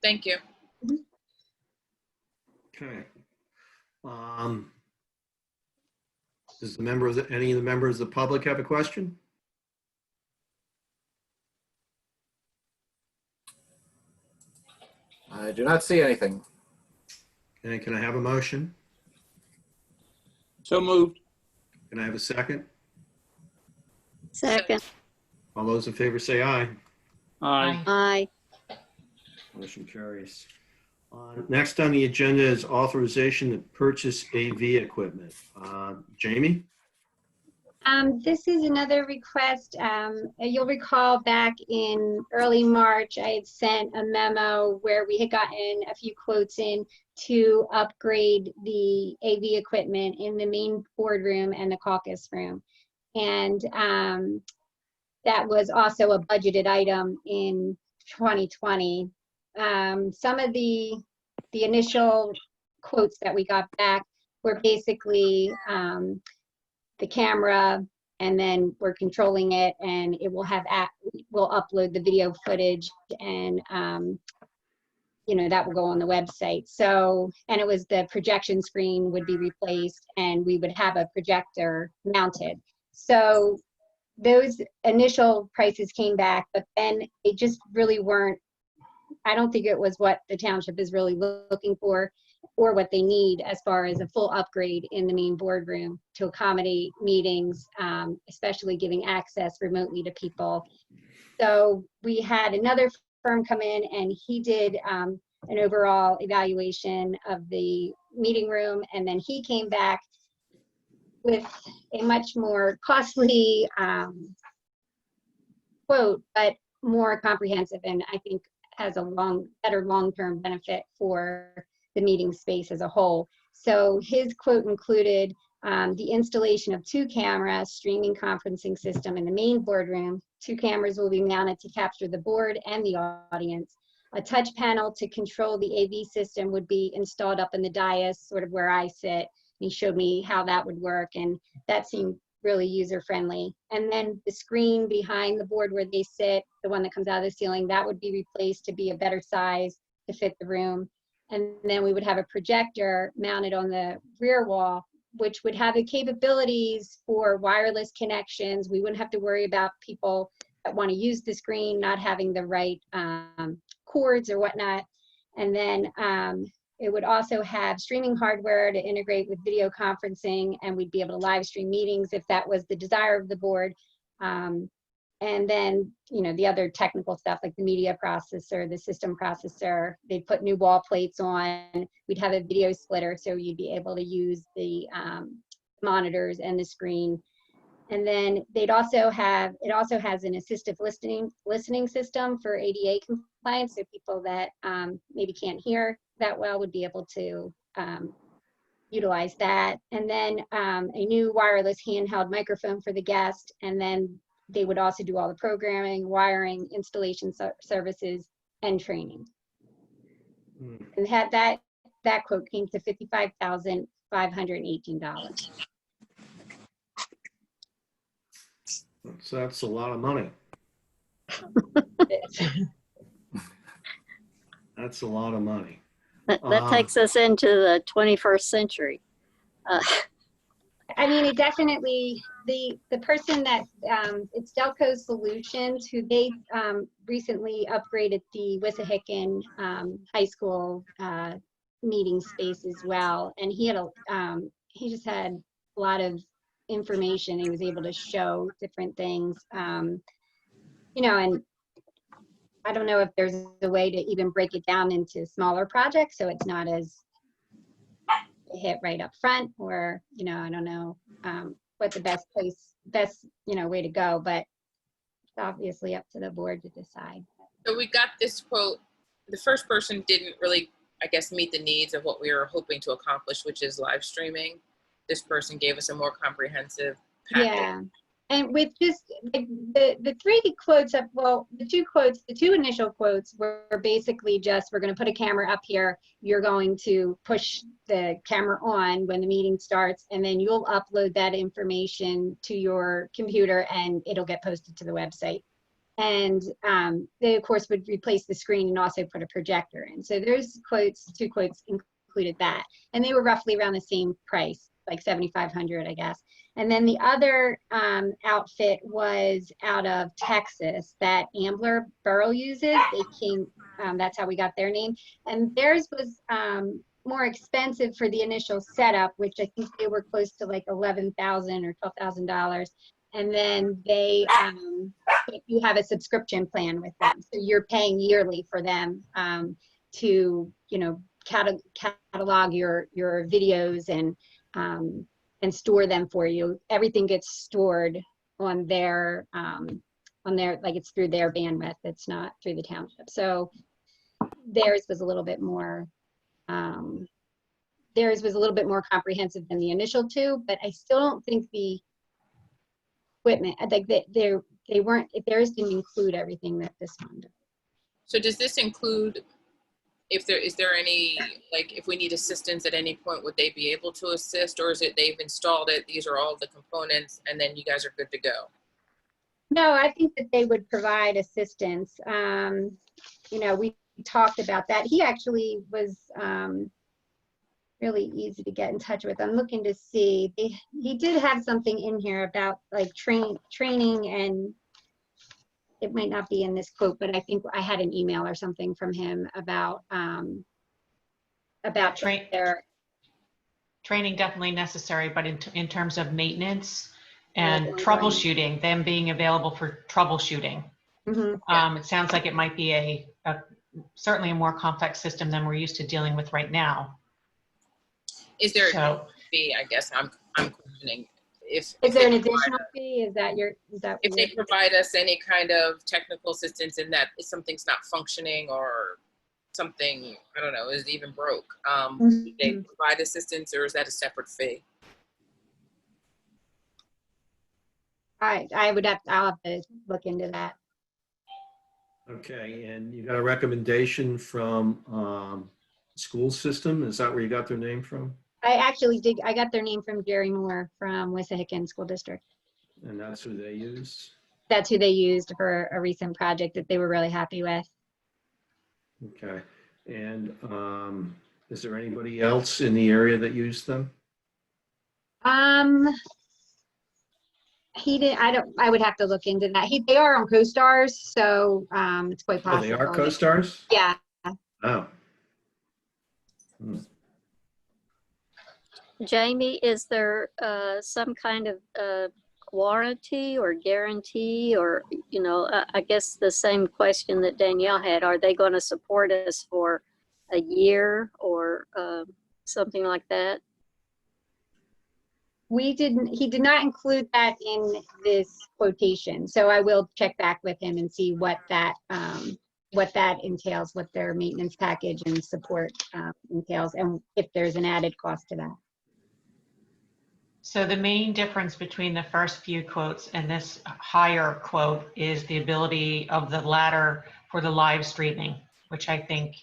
Thank you. Okay. Does any of the members of the public have a question? I do not see anything. Okay, can I have a motion? So moved. Can I have a second? Second. All those in favor say aye. Aye. Aye. Motion carries. Next on the agenda is authorization to purchase AV equipment. Jamie? This is another request. You'll recall back in early March, I had sent a memo where we had gotten a few quotes in to upgrade the AV equipment in the main boardroom and the caucus room. And that was also a budgeted item in 2020. Some of the initial quotes that we got back were basically the camera, and then we're controlling it, and it will have we'll upload the video footage, and you know, that will go on the website. So, and it was the projection screen would be replaced, and we would have a projector mounted. So those initial prices came back, but then they just really weren't, I don't think it was what the township is really looking for or what they need as far as a full upgrade in the main boardroom to accommodate meetings, especially giving access remotely to people. So we had another firm come in, and he did an overall evaluation of the meeting room, and then he came back with a much more costly quote, but more comprehensive, and I think has a better long-term benefit for the meeting space as a whole. So his quote included the installation of 2 cameras, streaming conferencing system in the main boardroom. 2 cameras will be mounted to capture the board and the audience. A touch panel to control the AV system would be installed up in the dais, sort of where I sit. He showed me how that would work, and that seemed really user-friendly. And then the screen behind the board where they sit, the one that comes out of the ceiling, that would be replaced to be a better size to fit the room. And then we would have a projector mounted on the rear wall, which would have the capabilities for wireless connections. We wouldn't have to worry about people that want to use the screen not having the right cords or whatnot. And then it would also have streaming hardware to integrate with video conferencing, and we'd be able to live stream meetings if that was the desire of the board. And then, you know, the other technical stuff like the media processor, the system processor, they'd put new wall plates on. We'd have a video splitter, so you'd be able to use the monitors and the screen. And then they'd also have, it also has an assistive listening system for ADA compliance, so people that maybe can't hear that well would be able to utilize that. And then a new wireless handheld microphone for the guest. And then they would also do all the programming, wiring, installation services, and training. And had that quote came to $55,518. So that's a lot of money. That's a lot of money. That takes us into the 21st century. I mean, it definitely, the person that, it's Delco Solutions, who they recently upgraded the Wissahickon High School meeting space as well. And he just had a lot of information. He was able to show different things, you know, and I don't know if there's a way to even break it down into smaller projects so it's not as hit right up front, or, you know, I don't know what the best, you know, way to go, but it's obviously up to the board to decide. So we got this quote. The first person didn't really, I guess, meet the needs of what we were hoping to accomplish, which is live streaming. This person gave us a more comprehensive package. Yeah. And with just like the three quotes up, well, the two initial quotes were basically just, we're going to put a camera up here. You're going to push the camera on when the meeting starts, and then you'll upload that information to your computer and it'll get posted to the website. And they, of course, would replace the screen and also put a projector in. So there's two quotes included that. And they were roughly around the same price, like $7,500, I guess. And then the other outfit was out of Texas that Ambler Borough uses. They came, that's how we got their name. And theirs was more expensive for the initial setup, which I think they were close to like $11,000 or $12,000. And then they, you have a subscription plan with them. So you're paying yearly for them to, you know, catalog your videos and store them for you. Everything gets stored on their, like it's through their bandwidth. It's not through the township. So theirs was a little bit more, comprehensive than the initial two, but I still don't think the equipment, like they weren't, theirs didn't include everything that this one did. So does this include, is there any, like, if we need assistance at any point, would they be able to assist, or is it they've installed it, these are all the components, and then you guys are good to go? No, I think that they would provide assistance. You know, we talked about that. He actually was really easy to get in touch with. I'm looking to see, he did have something in here about like training, and it might not be in this quote, but I think I had an email or something from him about their Training definitely necessary, but in terms of maintenance and Like troubleshooting, them being available for troubleshooting. Mm-hmm. It sounds like it might be certainly a more complex system than we're used to dealing with right now. Is there So, a fee? I guess I'm questioning Is there an additional fee? Is that if they provide us any kind of technical assistance in that if something's not functioning or something, I don't know, is even broke, do they provide assistance, or is that a separate fee? I'll have to look into that. Okay, and you got a recommendation from school system? Is that where you got their name from? I actually did. I got their name from Jerry Moore from Wissahickon School District. And that's who they use? That's who they used for a recent project that they were really happy with. Okay, and is there anybody else in the area that used them? He did. I would have to look into that. They are on CoStars, so it's quite possible. Oh, they are co-stars? Yeah. Oh. Jamie, is there some kind of warranty or guarantee, or, you know, I guess the same question that Danielle had, are they going to support us for a year or something like that? He did not include that in this quotation. So I will check back with him and see what that what that entails, what their maintenance package and support entails, and if there's an added cost to that. So the main difference between the first few quotes and this higher quote is the ability of the latter for the live streaming, which I think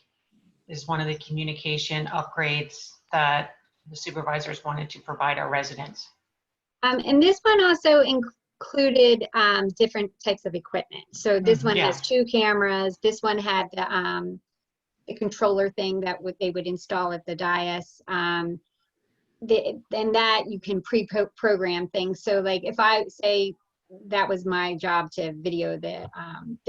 is one of the communication upgrades that the supervisors wanted to provide our residents. And this one also included different types of equipment. So this one Yeah. has 2 cameras. This one had the controller thing that they would install at the dais. And that you can pre-program things. So like if I say that was my job to video the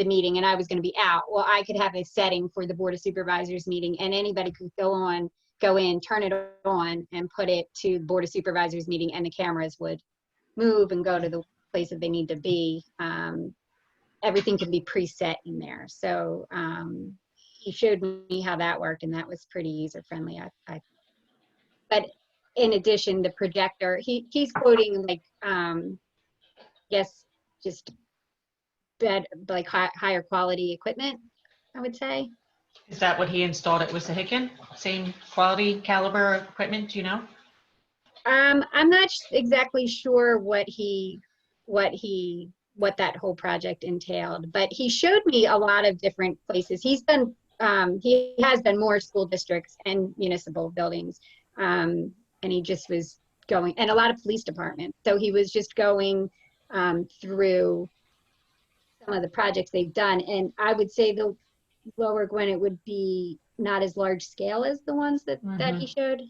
meeting and I was going to be out, well, I could have a setting for the Board of Supervisors meeting and anybody could go in, turn it on and put it to the Board of Supervisors meeting and the cameras would move and go to the place that they need to be. Everything can be preset in there. So he showed me how that worked and that was pretty user friendly. But in addition, the projector, he's quoting like, yes, just like higher quality equipment, I would say. Is that what he installed at Wissahickon? Same quality caliber equipment, do you know? I'm not exactly sure what that whole project entailed, but he showed me a lot of different places. He has done more school districts and municipal buildings. And he just was going, and a lot of police departments. So he was just going through some of the projects they've done. And I would say the Lower Gwinnett would be not as large scale as the ones that he showed.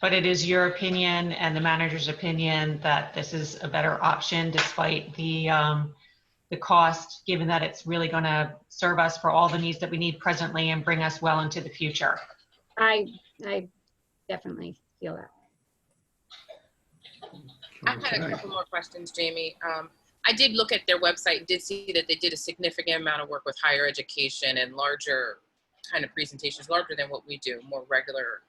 But it is your opinion and the manager's opinion that this is a better option despite the cost, given that it's really going to serve us for all the needs that we need presently and bring us well into the future. I definitely feel that. I had a couple more questions, Jamie. I did look at their website, did see that they did a significant amount of work with higher education and larger kind of presentations, larger than what we do, more regular,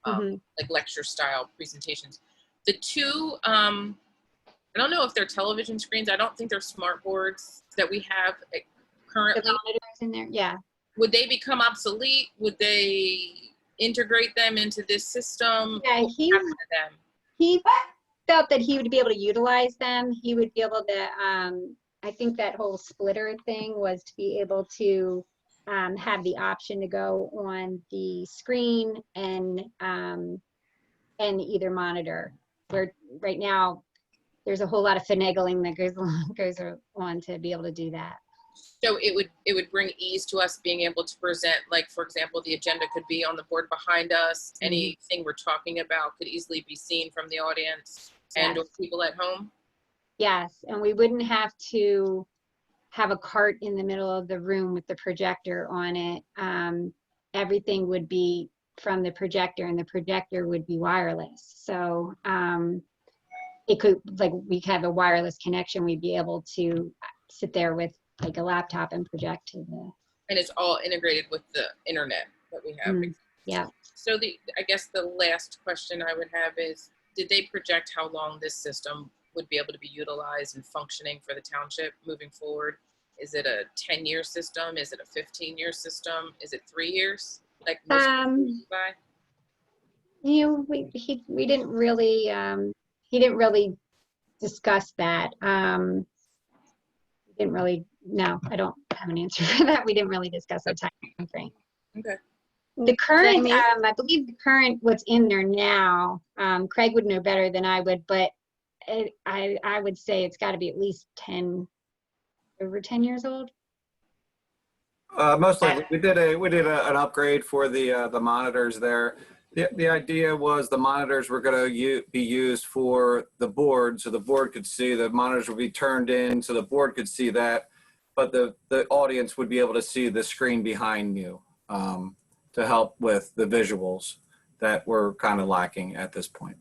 like lecture style presentations. The 2, I don't know if they're television screens. I don't think they're smart boards that we have currently. The monitors in there, yeah. Would they become obsolete? Would they integrate them into this system? Yeah, he felt that he would be able to utilize them. He would be able to, I think that whole splitter thing was to be able to have the option to go on the screen and either monitor. Where right now there's a whole lot of finagling that goes on to be able to do that. So it would bring ease to us being able to present, like, for example, the agenda could be on the board behind us. Anything we're talking about could easily be seen from the audience and or people at home. Yes, and we wouldn't have to have a cart in the middle of the room with the projector on it. Everything would be from the projector and the projector would be wireless. So it could, like, we have a wireless connection. We'd be able to sit there with like a laptop and project to the. And it's all integrated with the internet that we have. Yeah. So I guess the last question I would have is, did they project how long this system would be able to be utilized and functioning for the township moving forward? Is it a 10-year system? Is it a 15-year system? Is it 3 years? Like most by? You know, we didn't really he didn't really discuss that. Didn't really, no, I don't have an answer for that. We didn't really discuss the time frame. Okay. The current, I believe the current, what's in there now, Craig would know better than I would, but I would say it's got to be at least over 10 years old. Most likely, we did an upgrade for the monitors there. The idea was the monitors were going to be used for the board, so the board could see. The monitors would be turned in, so the board could see that, but the audience would be able to see the screen behind you to help with the visuals that were kind of lacking at this point.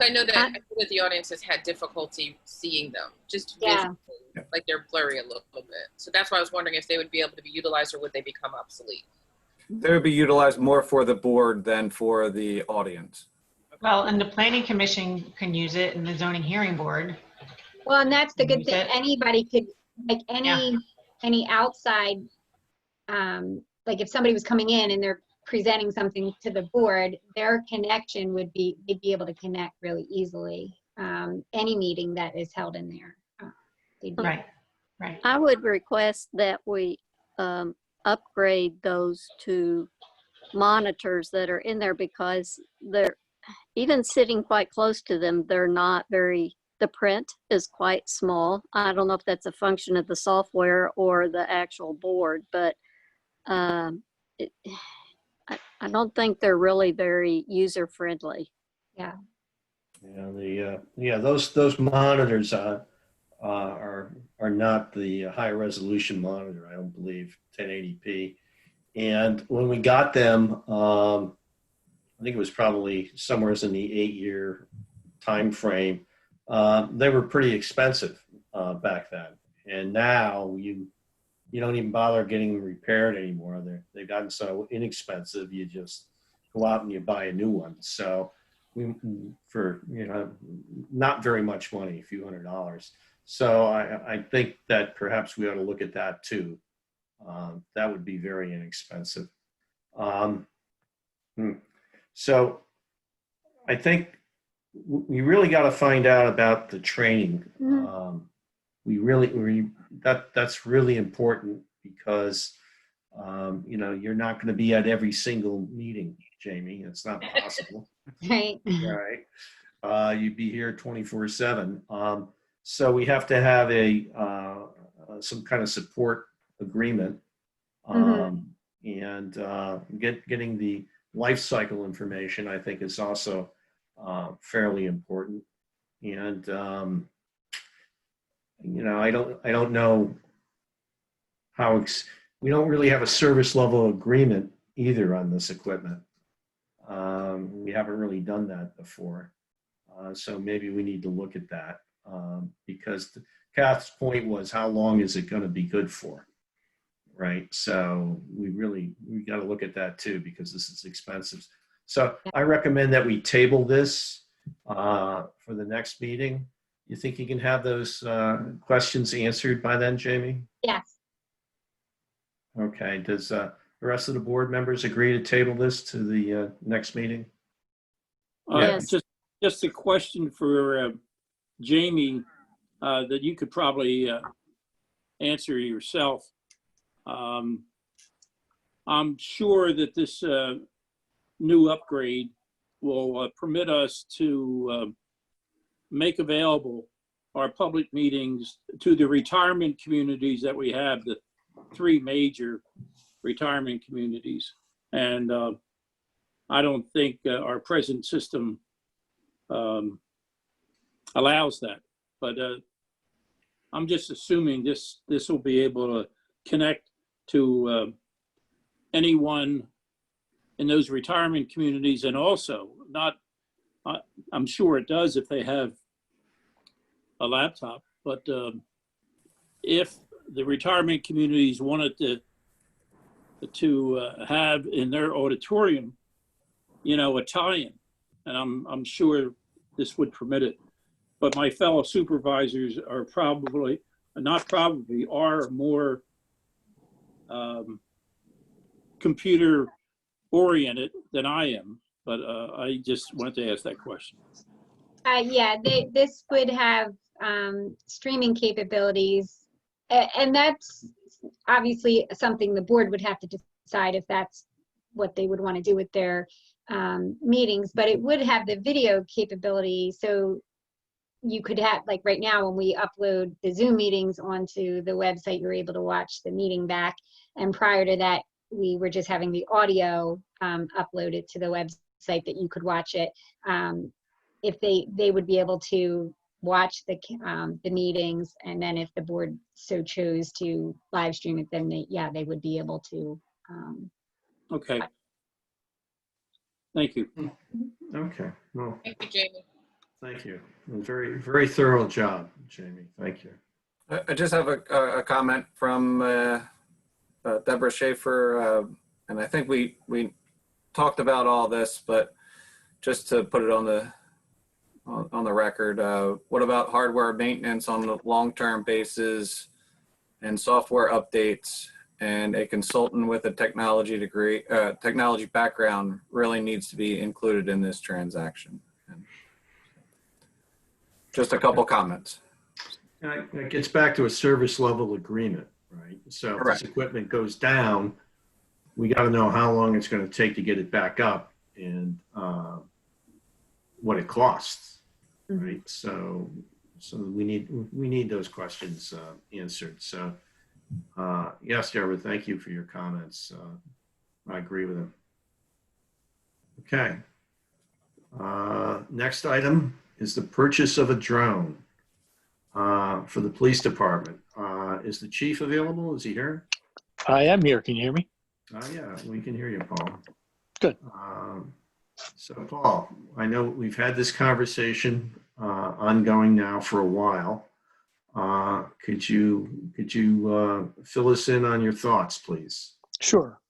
I know that the audience has had difficulty seeing them, just visually, like they're blurry a little bit. So that's why I was wondering if they would be able to be utilized or would they become obsolete? They would be utilized more for the board than for the audience. Well, and the planning commission can use it and the zoning hearing board. Well, and that's the good thing. Anybody could like any outside, like if somebody was coming in and they're presenting something to the board, their connection would be, they'd be able to connect really easily. Any meeting that is held in there. They'd be- Right, right. I would request that we upgrade those to monitors that are in there, because they're, even sitting quite close to them, they're not very, the print is quite small. I don't know if that's a function of the software or the actual board, but I don't think they're really very user-friendly. Yeah. Those monitors are not the high resolution monitor, I don't believe, 1080p. And when we got them, I think it was probably somewhere in the 8-year time frame. They were pretty expensive back then, and now you don't even bother getting them repaired anymore. They've gotten so inexpensive. You just go out and you buy a new one. So for not very much money, a few $100s. So I think that perhaps we ought to look at that too. That would be very inexpensive. So I think we really got to find out about the training. That's really important, because you're not going to be at every single meeting, Jamie. It's not possible. Right. Right. You'd be here 24/7. So we have to have some kind of support agreement, and getting the life cycle information, I think, is also fairly important. And I don't know how we don't really have a service level agreement either on this equipment. We haven't really done that before, so maybe we need to look at that, because Kath's point was, how long is it going to be good for? Right. So we got to look at that too, because this is expensive. So I recommend that we table this for the next meeting. You think you can have those questions answered by then, Jamie? Yes. Okay. Does the rest of the board members agree to table this to the next meeting? Yes. Just a question for Jamie that you could probably answer yourself. I'm sure that this new upgrade will permit us to make available our public meetings to the retirement communities that we have, the 3 major retirement communities. And I don't think our present system allows that, but I'm just assuming this will be able to connect to anyone in those retirement communities, and also I'm sure it does if they have a laptop, but if the retirement communities wanted to have in their auditorium, a tie-in, and I'm sure this would permit it. But my fellow supervisors are are more computer oriented than I am, but I just wanted to ask that question. Yeah, this would have streaming capabilities, and that's obviously something the board would have to decide if that's what they would want to do with their meetings, but it would have the video capability. So you could have, like right now when we upload the Zoom meetings onto the website, you're able to watch the meeting back. And prior to that, we were just having the audio uploaded to the website that you could watch it. If they would be able to watch the meetings, and then if the board so chose to live stream it, then they would be able to. Okay. Thank you. Okay. Well, Thank you, Jamie. thank you. Very, very thorough job, Jamie. Thank you. I just have a comment from Deborah Schaefer, and I think we talked about all this, but just to put it on the record, what about hardware maintenance on a long-term basis? and software updates, and a consultant with a technology degree, technology background really needs to be included in this transaction. And just a couple comments. It gets back to a service level agreement, right? So if Correct. this equipment goes down, we got to know how long it's going to take to get it back up and what it costs, right? So we need those questions answered. So yes, Deborah, thank you for your comments. I agree with them. Okay. Next item is the purchase of a drone for the police department. Is the chief available? Is he here? I am here. Can you hear me? Yeah, we can hear you, Paul. Good. So Paul, I know we've had this conversation ongoing now for a while. Could you fill us in on your thoughts, please? Sure.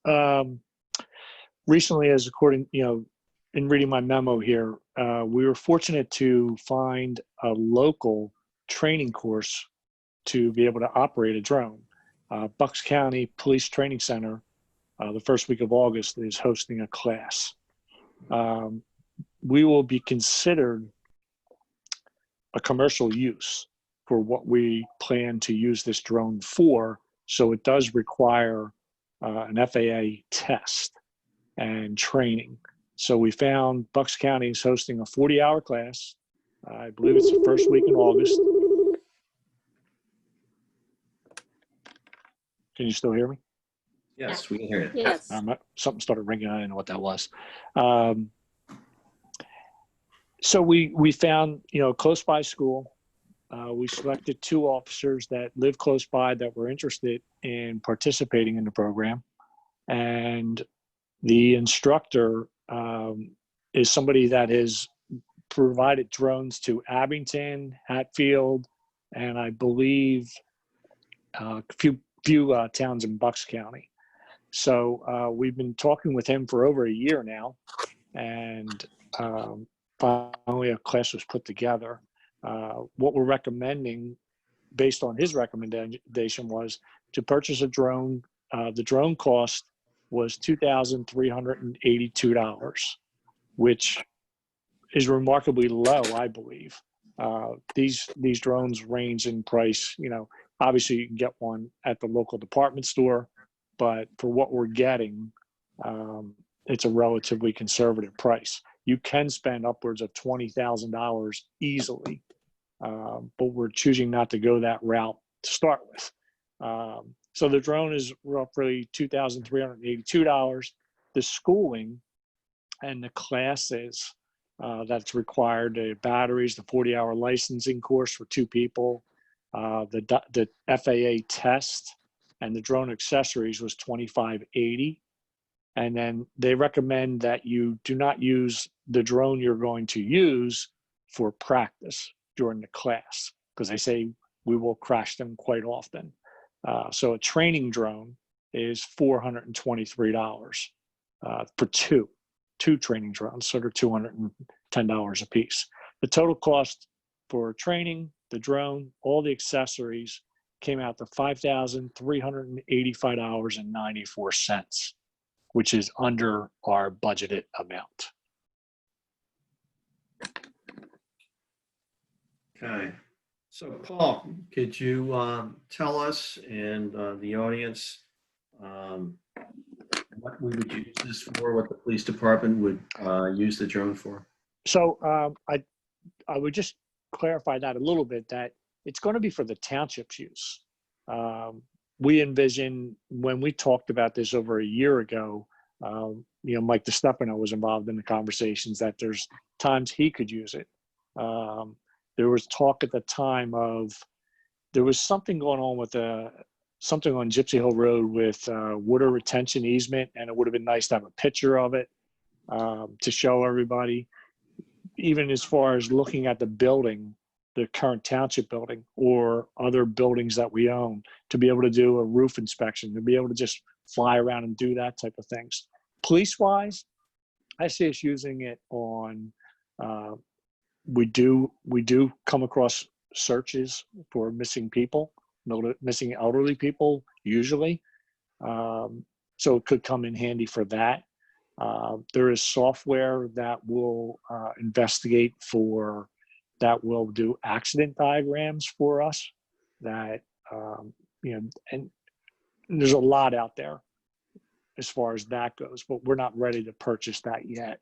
Recently, as according, in reading my memo here, we were fortunate to find a local training course to be able to operate a drone. Bucks County Police Training Center, the first week of August, is hosting a class. We will be considered a commercial use for what we plan to use this drone for. So it does require an FAA test and training. So we found Bucks County is hosting a 40-hour class. I believe it's the first week in August. Can you still hear me? Yes, we can hear you. Yes. Something started ringing. I didn't know what that was. So we found, close by school. We selected 2 officers that live close by that were interested in participating in the program. And the instructor is somebody that has provided drones to Abington, Hatfield, and I believe a few towns in Bucks County. So we've been talking with him for over a year now, and finally a class was put together. What we're recommending, based on his recommendation, was to purchase a drone. The drone cost was $2,382, which is remarkably low, I believe. These drones range in price. Obviously you can get one at the local department store, but for what we're getting, it's a relatively conservative price. You can spend upwards of $20,000 easily, but we're choosing not to go that route to start with. So the drone is roughly $2,382. The schooling and the classes that's required, the batteries, the 40-hour licensing course for 2 people, the FAA test, and the drone accessories was $2,580. And then they recommend that you do not use the drone you're going to use for practice during the class, because they say we will crash them quite often. So a training drone is $423 for two training drones, so they're $210 a piece. The total cost for training, the drone, all the accessories came out to $5,385.94, which is under our budgeted amount. Okay. So Paul, could you tell us and the audience what we would use this for, what the police department would use the drone for? So I would just clarify that a little bit, that it's going to be for the township's use. We envision, when we talked about this over a year ago, Mike DeStefano was involved in the conversations, that there's times he could use it. There was talk at the time of, there was something going on with something on Gypsy Hill Road with water retention easement, and it would have been nice to have a picture of it to show everybody. Even as far as looking at the building, the current township building or other buildings that we own, to be able to do a roof inspection, to be able to just fly around and do that type of things. Police-wise, I see us using it on, we do come across searches for missing people. missing elderly people usually. So it could come in handy for that. There is software that will investigate for, that will do accident diagrams for us that, and there's a lot out there as far as that goes, but we're not ready to purchase that yet.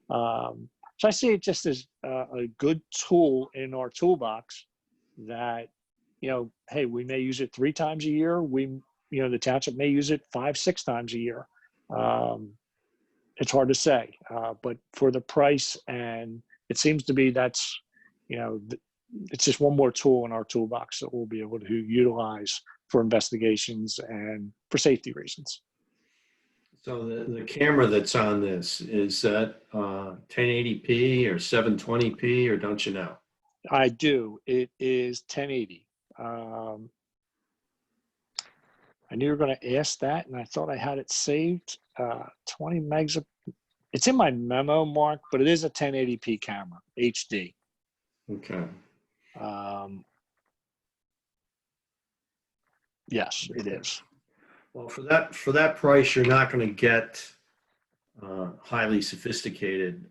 So I see it just as a good tool in our toolbox that, hey, we may use it 3 times a year. The township may use it 5, 6 times a year. It's hard to say, but for the price, and it seems to be that's, it's just one more tool in our toolbox that we'll be able to utilize for investigations and for safety reasons. So the camera that's on this, is that 1080p or 720p, or don't you know? I do. It is 1080. I knew you were going to ask that, and I thought I had it saved. 20 megs. It's in my memo, Mark, but it is a 1080p camera, HD. Okay. Yes, it is. Well, for that price, you're not going to get highly sophisticated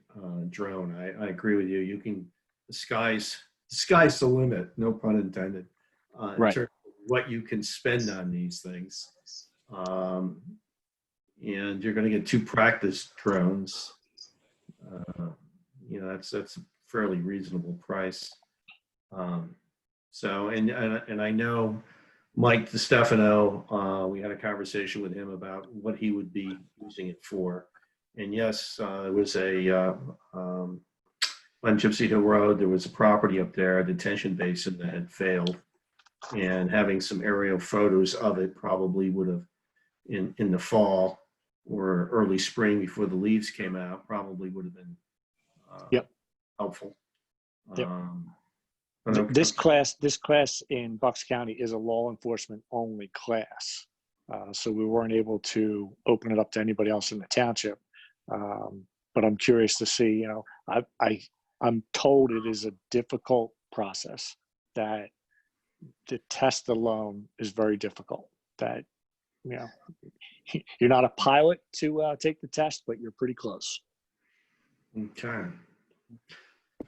drone. I agree with you. You can, the sky's the limit, no pun intended, in Right. terms of what you can spend on these things. And you're going to get 2 practice drones. That's a fairly reasonable price. So, and I know Mike DiStefano, we had a conversation with him about what he would be using it for. And yes, there was on Gypsy Hill Road, there was a property up there, a detention basin that had failed. And having some aerial photos of it probably would have, in the fall or early spring before the leaves came out, probably would have been helpful. Yep. But okay. This class in Bucks County is a law enforcement only class. So we weren't able to open it up to anybody else in the township. But I'm curious to see, I'm told it is a difficult process, that the test alone is very difficult, that, you're not a pilot to take the test, but you're pretty close. Okay.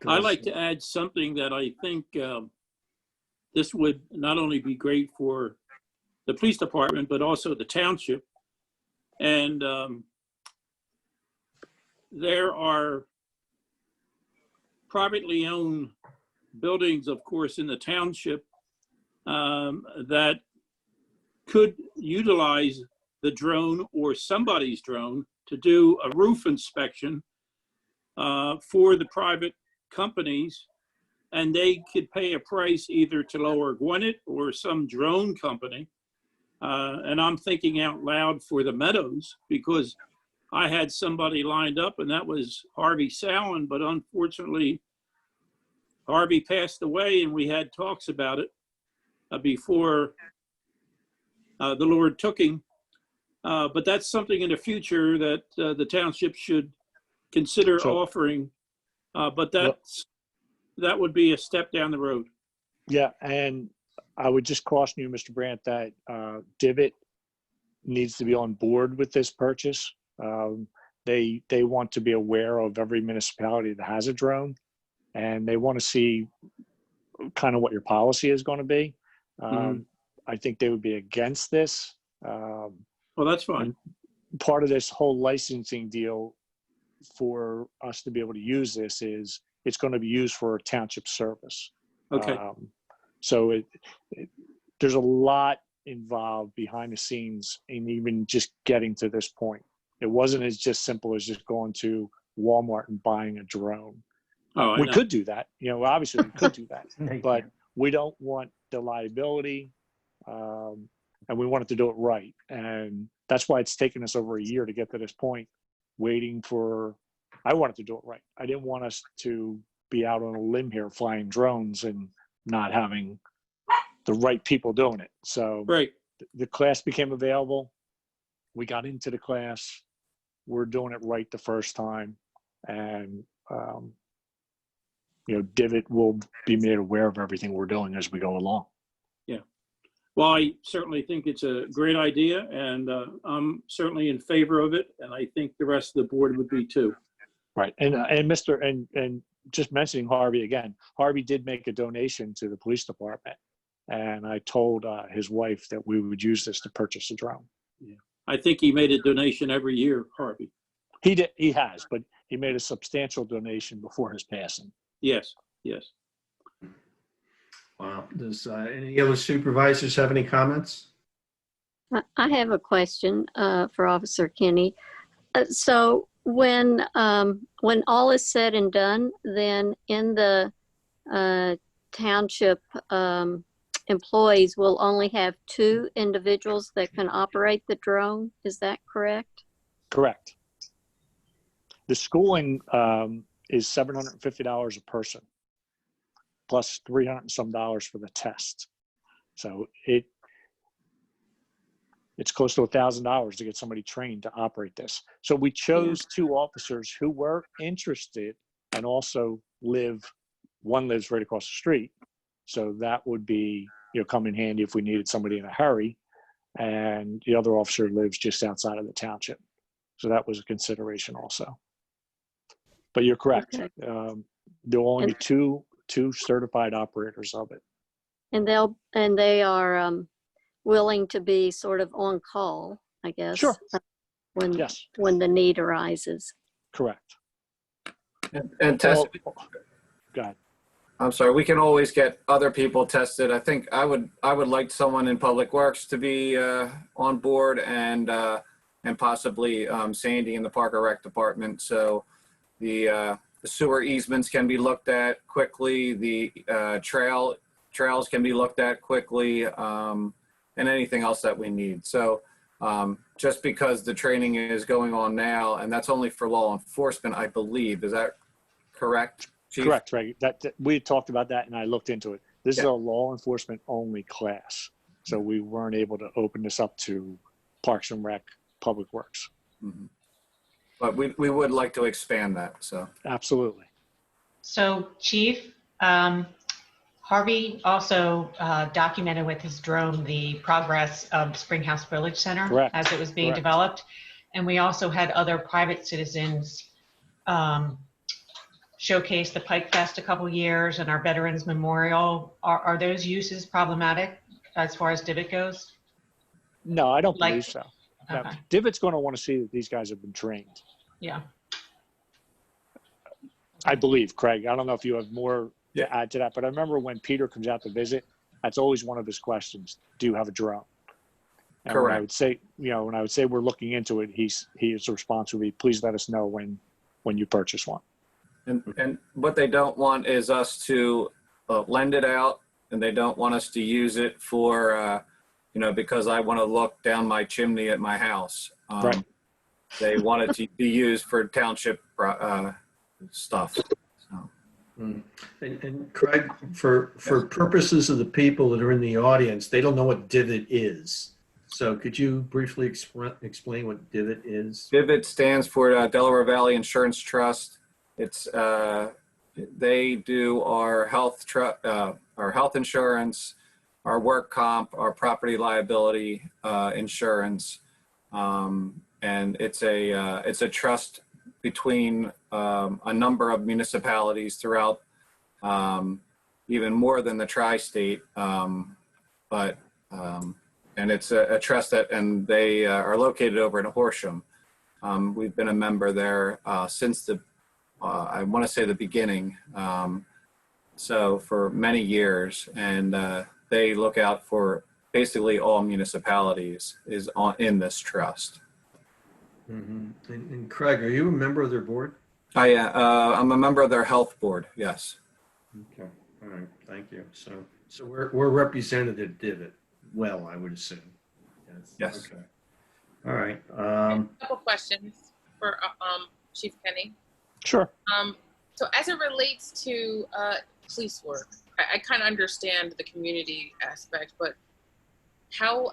I'd like to add something that I think this would not only be great for the police department, but also the township. And there are privately owned buildings, of course, in the township that could utilize the drone or somebody's drone to do a roof inspection for the private companies, and they could pay a price either to Lower Gwinnett or some drone company. And I'm thinking out loud for the Meadows, because I had somebody lined up, and that was Harvey Sallin, but unfortunately Harvey passed away, and we had talks about it before the Lord took him. But that's something in the future that the township should consider offering. But that would be a step down the road. Yeah, and I would just caution you, Mr. Brandt, that Divot needs to be on board with this purchase. They want to be aware of every municipality that has a drone, and they want to see kind of what your policy is going to be. I think they would be against this. Well, that's fine. Part of this whole licensing deal for us to be able to use this is it's going to be used for township service. Okay. So there's a lot involved behind the scenes in even just getting to this point. It wasn't as just simple as just going to Walmart and buying a drone. We could do that, obviously we could do that, but we don't want the liability, and we wanted to do it right. And that's why it's taken us over a year to get to this point, waiting for, I wanted to do it right. I didn't want us to be out on a limb here flying drones and not having the right people doing it. So the class became available. We got into the class. We're doing it right the first time. And, Divot will be made aware of everything we're doing as we go along. Yeah. Well, I certainly think it's a great idea, and I'm certainly in favor of it, and I think the rest of the board would be too. Right. And just mentioning Harvey again, Harvey did make a donation to the police department. And I told his wife that we would use this to purchase a drone. Yeah. I think he made a donation every year, Harvey. He has, but he made a substantial donation before his passing. Yes, yes. Wow. Does any other supervisors have any comments? I have a question for Officer Kenny. So when all is said and done, then in the township, employees will only have 2 individuals that can operate the drone. Is that correct? Correct. The schooling is $750 a person, plus $300 and some for the test. So it's close to $1,000 to get somebody trained to operate this. So we chose 2 officers who were interested and also one lives right across the street. So that would be, come in handy if we needed somebody in a hurry. And the other officer lives just outside of the township. So that was a consideration also. But you're correct. Okay. There will only be two certified operators of it. And they are willing to be sort of on call, I guess. Sure. Yes. When the need arises. Correct. And test. Go ahead. I'm sorry. We can always get other people tested. I think I would like someone in Public Works to be on board, and possibly Sandy in the Park and Rec department. So the sewer easements can be looked at quickly. The trails can be looked at quickly, and anything else that we need. So just because the training is going on now, and that's only for law enforcement, I believe. Is that correct, Chief? Correct, Greg. That we talked about that, and I looked into it. This is a law enforcement only class, so we weren't able to open this up to Parks and Rec, Public Works. Mm-hmm. But we would like to expand that. So absolutely. So, Chief, Harvey also documented with his drone the progress of Springhouse Village Center. Correct. As it was being developed. And we also had other private citizens showcase the Pike Fest a couple years and our Veterans Memorial. Are those uses problematic as far as Divot goes? No, I don't believe so. Okay. Now, Divot's going to want to see that these guys have been trained. Yeah. I believe, Craig. I don't know if you have more to add to that, but I remember when Peter comes out to visit, that's always one of his questions. Do you have a drone? And correct. When I would say we're looking into it, his response would be, please let us know when you purchase one. And what they don't want is us to lend it out, and they don't want us to use it for, because I want to look down my chimney at my house. Right. They want it to be used for township stuff. So. And Craig, for purposes of the people that are in the audience, they don't know what Divot is. So could you briefly explain what Divot is? Divot stands for Delaware Valley Insurance Trust. It's they do our health insurance, our work comp, our property liability insurance, and it's a trust between a number of municipalities throughout, even more than the tri-state, and it's a trust and they are located over in Horsham. We've been a member there since I want to say the beginning, so for many years, and they look out for basically all municipalities in this trust. Mm-hmm. And Craig, are you a member of their board? I'm a member of their health board. Yes. Okay. All right. Thank you. So we're represented at Divot. Well, I would assume. Yes. Okay. All right. A couple questions for Chief Kenny. Sure. So as it relates to police work, I kind of understand the community aspect, but how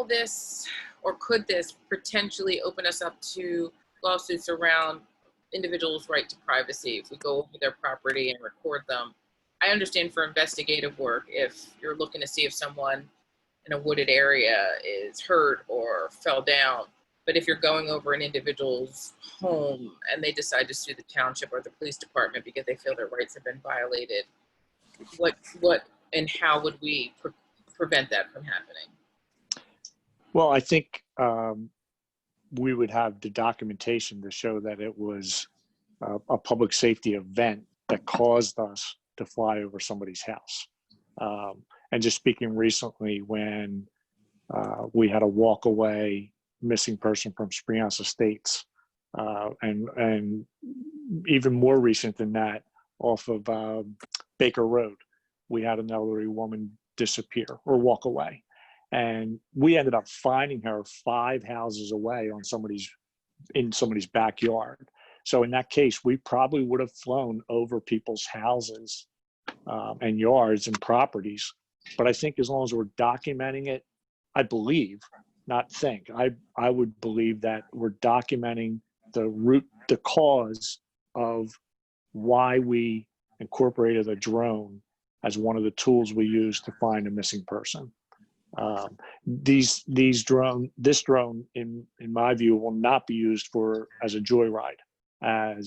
this or could this potentially open us up to lawsuits around individuals' right to privacy if we go over their property and record them? I understand for investigative work, if you're looking to see if someone in a wooded area is hurt or fell down. But if you're going over an individual's home and they decide to sue the township or the police department because they feel their rights have been violated, what and how would we prevent that from happening? Well, I think we would have the documentation to show that it was a public safety event that caused us to fly over somebody's house. And just speaking recently, when we had a walk away missing person from Springhouse Estates, and even more recent than that, off of Baker Road, we had an elderly woman disappear or walk away. And we ended up finding her 5 houses away in somebody's backyard. So in that case, we probably would have flown over people's houses and yards and properties. But I think as long as we're documenting it, I believe, not think, I would believe that we're documenting the cause of why we incorporated a drone as one of the tools we use to find a missing person. This drone, in my view, will not be used as a joyride. And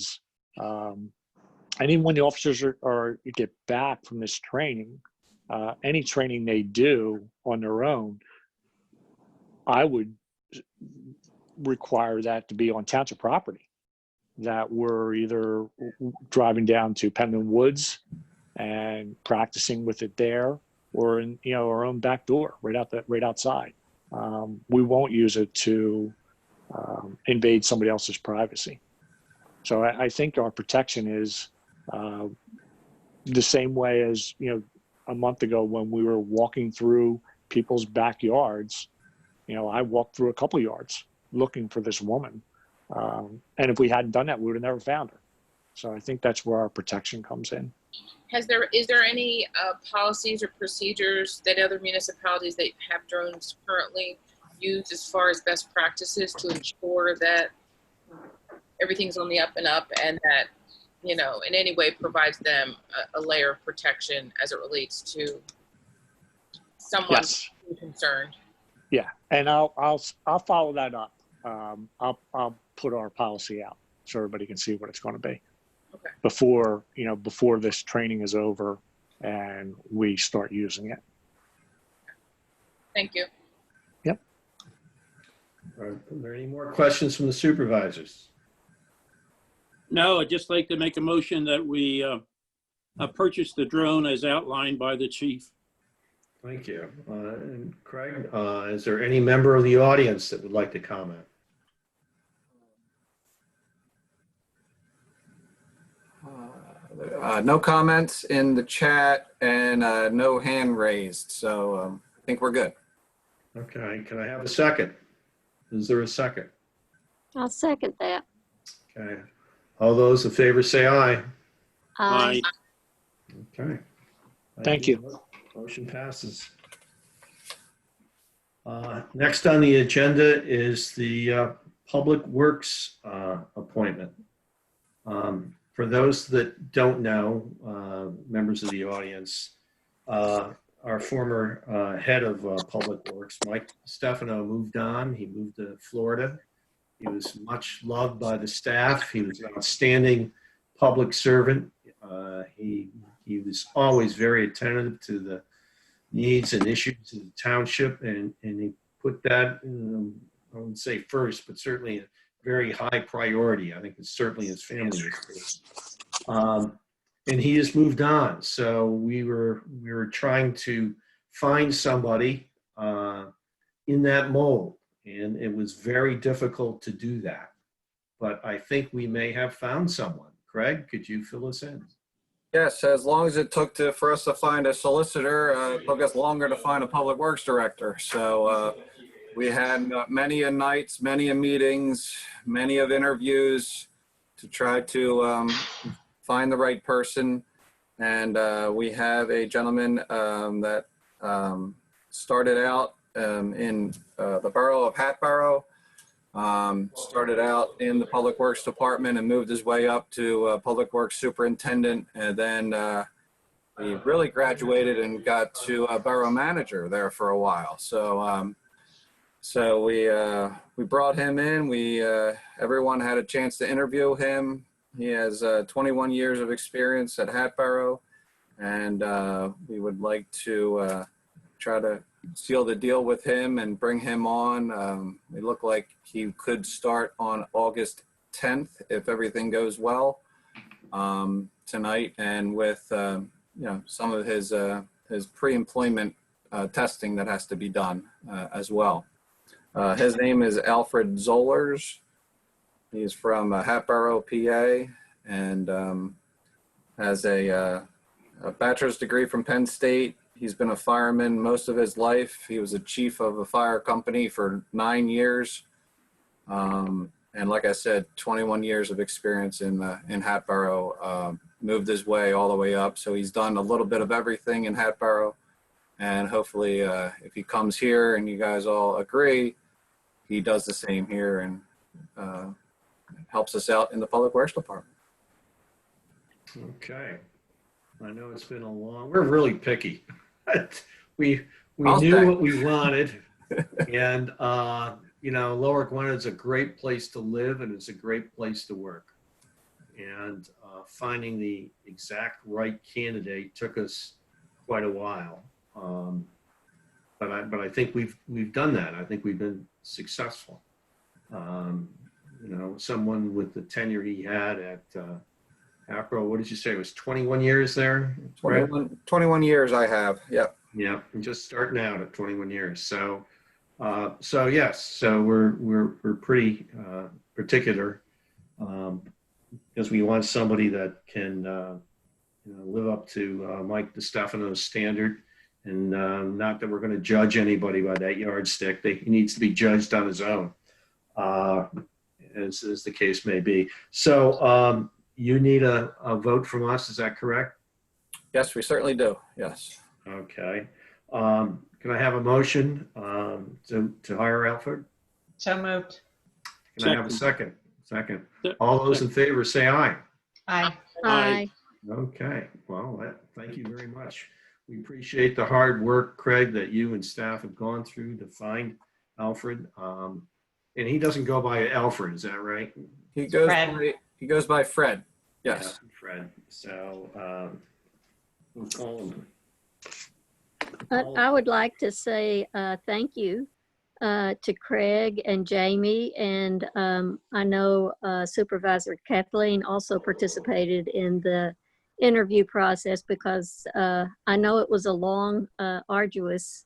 even when the officers get back from this training, any training they do on their own, I would require that to be on township property, that we're either driving down to Pendleton Woods and practicing with it there, or in our own back door, right outside. We won't use it to invade somebody else's privacy. So I think our protection is the same way as a month ago when we were walking through people's backyards. I walked through a couple yards looking for this woman, and if we hadn't done that, we would have never found her. So I think that's where our protection comes in. Is there any policies or procedures that other municipalities that have drones currently use as far as best practices to ensure that everything's on the up and up, and that in any way provides them a layer of protection as it relates to someone Yes. concerned? Yeah, and I'll follow that up. I'll put our policy out so everybody can see what it's going to be. Okay. Before this training is over and we start using it. Thank you. Are there any more questions from the supervisors? No, I'd just like to make a motion that we purchase the drone as outlined by the chief. Thank you. And Craig, is there any member of the audience that would like to comment? No comments in the chat and no hand raised. So I think we're good. Okay, can I have a second? Is there a second? I'll second that. Okay. All those in favor say aye. Aye. Okay. Thank you. Motion passes. Next on the agenda is the Public Works appointment. For those that don't know, members of the audience, our former head of Public Works, Mike Stefano, moved on. He moved to Florida. He was much loved by the staff. He was an outstanding public servant. He was always very attentive to the needs and issues of the township, and he put that, I wouldn't say first, but certainly a very high priority. I think it's certainly his family is. And he has moved on. So we were trying to find somebody in that mold, and it was very difficult to do that. But I think we may have found someone. Craig, could you fill us in? Yes, as long as it took for us to find a solicitor, it took us longer to find a public works director. So we had many a nights, many a meetings, many of interviews to try to find the right person. And we have a gentleman that started out in the borough of Hatboro, started out in the Public Works Department and moved his way up to Public Works Superintendent, and then he really graduated and got to a borough manager there for a while. So we brought him in. Everyone had a chance to interview him. He has 21 years of experience at Hatboro, and we would like to try to seal the deal with him and bring him on. It looked like he could start on August 10th if everything goes well tonight, and with some of his pre-employment testing that has to be done as well. His name is Alfred Zollers. He's from Hatboro, PA, and has a bachelor's degree from Penn State. He's been a fireman most of his life. He was a chief of a fire company for 9 years. And like I said, 21 years of experience in Hatboro, moved his way all the way up. So he's done a little bit of everything in Hatboro. And hopefully if he comes here and you guys all agree, he does the same here and helps us out in the Public Works Department. Okay. I know it's been we're really picky. we I'll knew say. what we wanted, and Lower Gwinnett is a great place to live and it's a great place to work. And finding the exact right candidate took us quite a while. But I think we've done that. I think we've been successful. Someone with the tenure he had at Hatboro, what did you say? It was 21 years there? 21 years I have, yep. Yeah, I'm just starting out at 21 years. So yes, so we're pretty particular because we want somebody that can live up to Mike DeStefano's standard, and not that we're going to judge anybody by that yardstick. He needs to be judged on his own, as the case may be. So you need a vote from us, is that correct? Yes, we certainly do, yes. Okay. Can I have a motion to hire Alfred? So moved. Can I have a second? Second. All those in favor say aye. Aye. Aye. Okay. Well, thank you very much. We appreciate the hard work, Craig, that you and staff have gone through to find Alfred. And he doesn't go by Alfred, is that right? He goes by Fred. Yes. Yeah, Fred. So we'll call him. I would like to say thank you to Craig and Jamie, and I know Supervisor Kathleen also participated in the interview process, because I know it was a long, arduous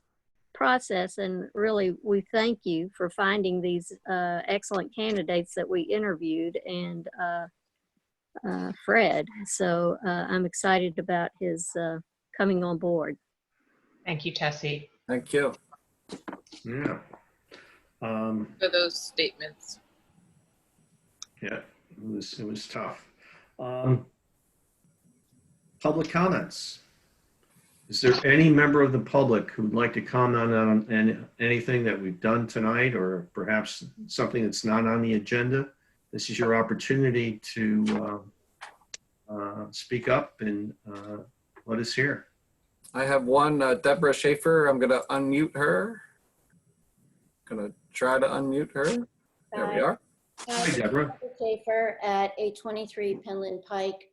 process, and really we thank you for finding these excellent candidates that we interviewed, and Fred. So I'm excited about his coming on board. Thank you, Tessie. Thank you. Yeah. For those statements. Yeah, it was tough. Public comments. Is there any member of the public who would like to comment on anything that we've done tonight, or perhaps something that's not on the agenda? This is your opportunity to speak up and let us hear. I have one, Deborah Schaefer. I'm going to unmute her. Going to try to unmute her. There we are. Hi, Deborah. Schaefer at 823 Penland Pike.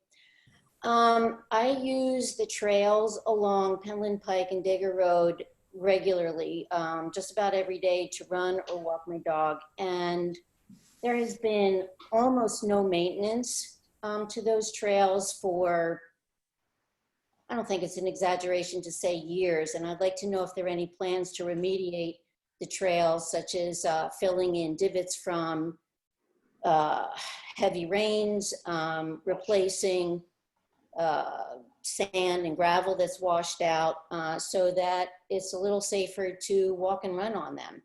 I use the trails along Penland Pike and Digger Road regularly, just about every day, to run or walk my dog. And there has been almost no maintenance to those trails for, I don't think it's an exaggeration to say, years. And I'd like to know if there are any plans to remediate the trails, such as filling in divots from heavy rains, replacing sand and gravel that's washed out, so that it's a little safer to walk and run on them.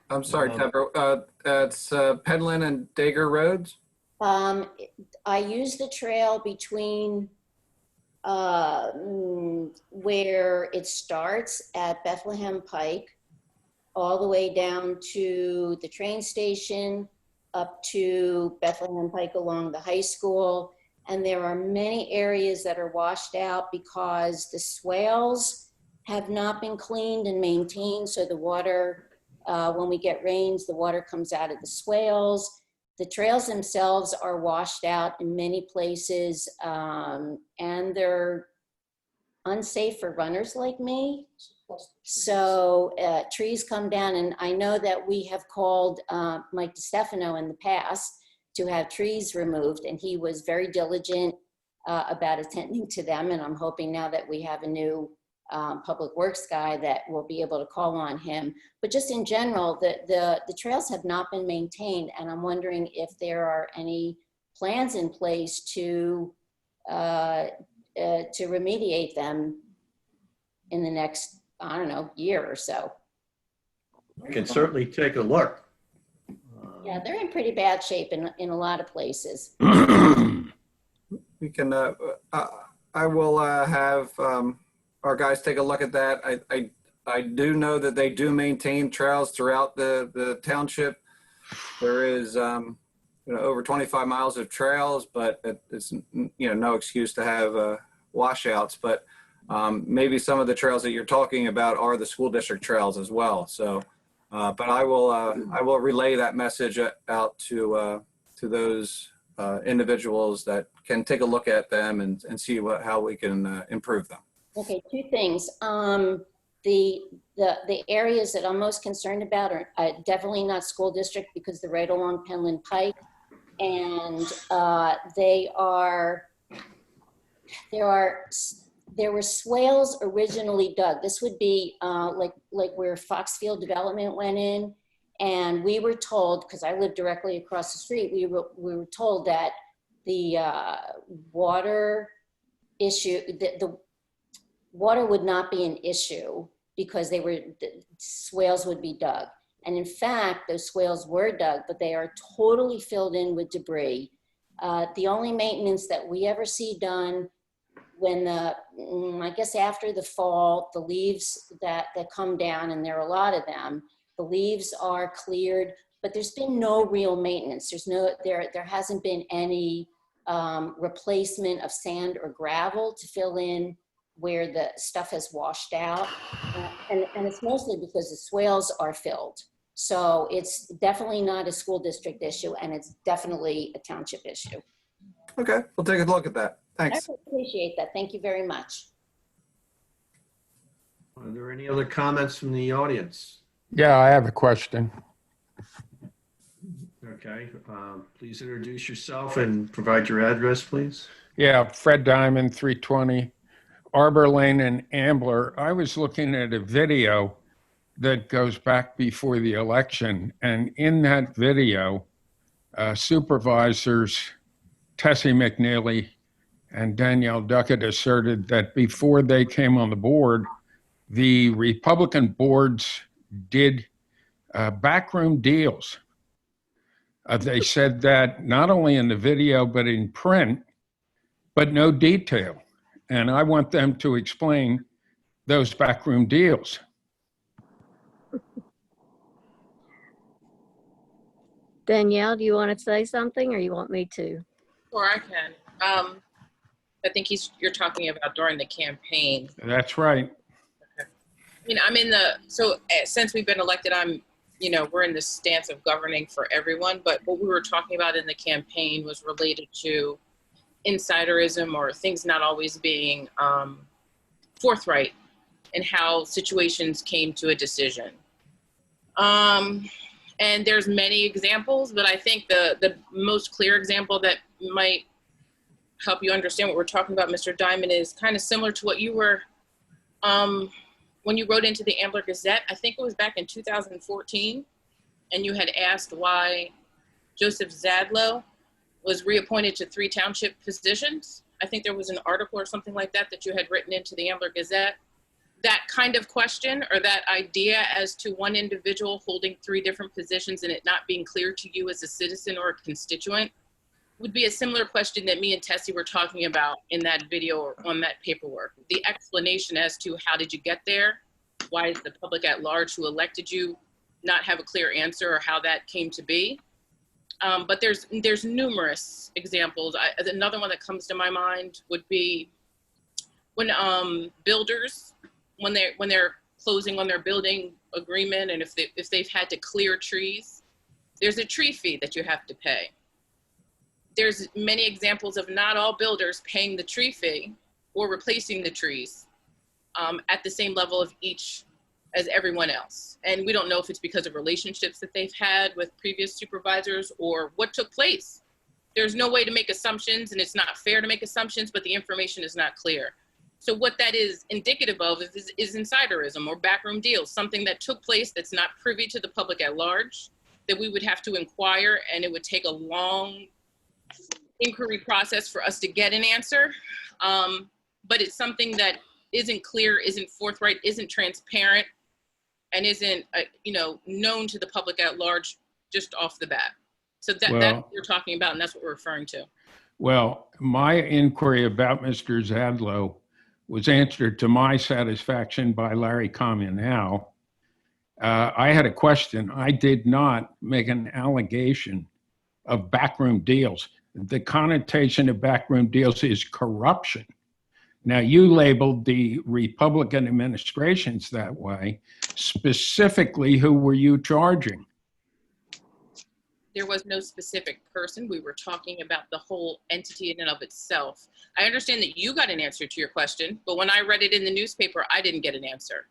I'm sorry, Deborah. It's Penland and Dagger Roads. I use the trail between where it starts at Bethlehem Pike, all the way down to the train station, up to Bethlehem Pike along the high school, And there are many areas that are washed out because the swales have not been cleaned and maintained. So the water, when we get rains, the water comes out of the swales. The trails themselves are washed out in many places, and they're unsafe for runners like me. So trees come down, and I know that we have called Mike DiStefano in the past to have trees removed, and he was very diligent about attending to them. And I'm hoping now that we have a new public works guy that will be able to call on him. But just in general, the trails have not been maintained, and I'm wondering if there are any plans in place to remediate them in the next, I don't know, year or so. I can certainly take a look. Yeah, they're in pretty bad shape in a lot of places. We can, I will have our guys take a look at that. I do know that they do maintain trails throughout the township. There is, over 25 miles of trails, but it's, no excuse to have washouts. But maybe some of the trails that you're talking about are the school district trails as well. So, but I will relay that message out to those individuals that can take a look at them and see how we can improve them. Okay, two things. The areas that I'm most concerned about are definitely not school district because they're right along Penland Pike, and there were swales originally dug. This would be like where Foxfield Development went in, and we were told, because I live directly across the street, we were told that the water issue, the water would not be an issue because the swales would be dug. And in fact, those swales were dug, but they are totally filled in with debris. The only maintenance that we ever see done when I guess after the fall, the leaves that come down, and there are a lot of them, the leaves are cleared, but there's been no real maintenance. There hasn't been any replacement of sand or gravel to fill in where the stuff has washed out. And it's mostly because the swales are filled. So it's definitely not a school district issue, and it's definitely a township issue. Okay, we'll take a look at that. Thanks. I appreciate that. Thank you very much. Are there any other comments from the audience? Yeah, I have a question. Okay, please introduce yourself and provide your address, please. Yeah, Fred Diamond, 320 Arbor Lane in Ambler. I was looking at a video that goes back before the election, and in that video, supervisors Tessie McNeely and Danielle Duckett asserted that before they came on the board, the Republican boards did backroom deals. They said that not only in the video, but in print, but no detail. And I want them to explain those backroom deals. Danielle, do you want to say something or you want me to? Or I can. I think you're talking about during the campaign. That's right. Okay. I mean, so since we've been elected, we're in the stance of governing for everyone, but what we were talking about in the campaign was related to insiderism or things not always being forthright in how situations came to a decision. And there's many examples, but I think the most clear example that might help you understand what we're talking about, Mr. Diamond, is kind of similar to what you were, when you wrote into the Ambler Gazette. I think it was back in 2014, and you had asked why Joseph Zadlow was reappointed to 3 township positions. I think there was an article or something like that you had written into the Ambler Gazette. That kind of question, or that idea as to one individual holding 3 different positions and it not being clear to you as a citizen or a constituent, would be a similar question that me and Tessie were talking about in that video or on that paperwork. The explanation as to how did you get there? Why is the public at large who elected you not have a clear answer or how that came to be? But there's numerous examples. Another one that comes to my mind would be when builders, when they're closing on their building agreement, and if they've had to clear trees, there's a tree fee that you have to pay. There's many examples of not all builders paying the tree fee or replacing the trees at the same level of each as everyone else. And we don't know if it's because of relationships that they've had with previous supervisors or what took place. There's no way to make assumptions, and it's not fair to make assumptions, but the information is not clear. So what that is indicative of is insiderism or backroom deals, something that took place that's not privy to the public at large, that we would have to inquire, and it would take a long inquiry process for us to get an answer. But it's something that isn't clear, isn't forthright, isn't transparent, and isn't known to the public at large just off the bat. So that's what you're talking about, and that's what we're referring to. Well, my inquiry about Mr. Zadlow was answered to my satisfaction by Larry Communal. I had a question. I did not make an allegation of backroom deals. The connotation of backroom deals is corruption. Now, you labeled the Republican administrations that way. Specifically, who were you charging? There was no specific person. We were talking about the whole entity in and of itself. I understand that you got an answer to your question, but when I read it in the newspaper, I didn't get an answer.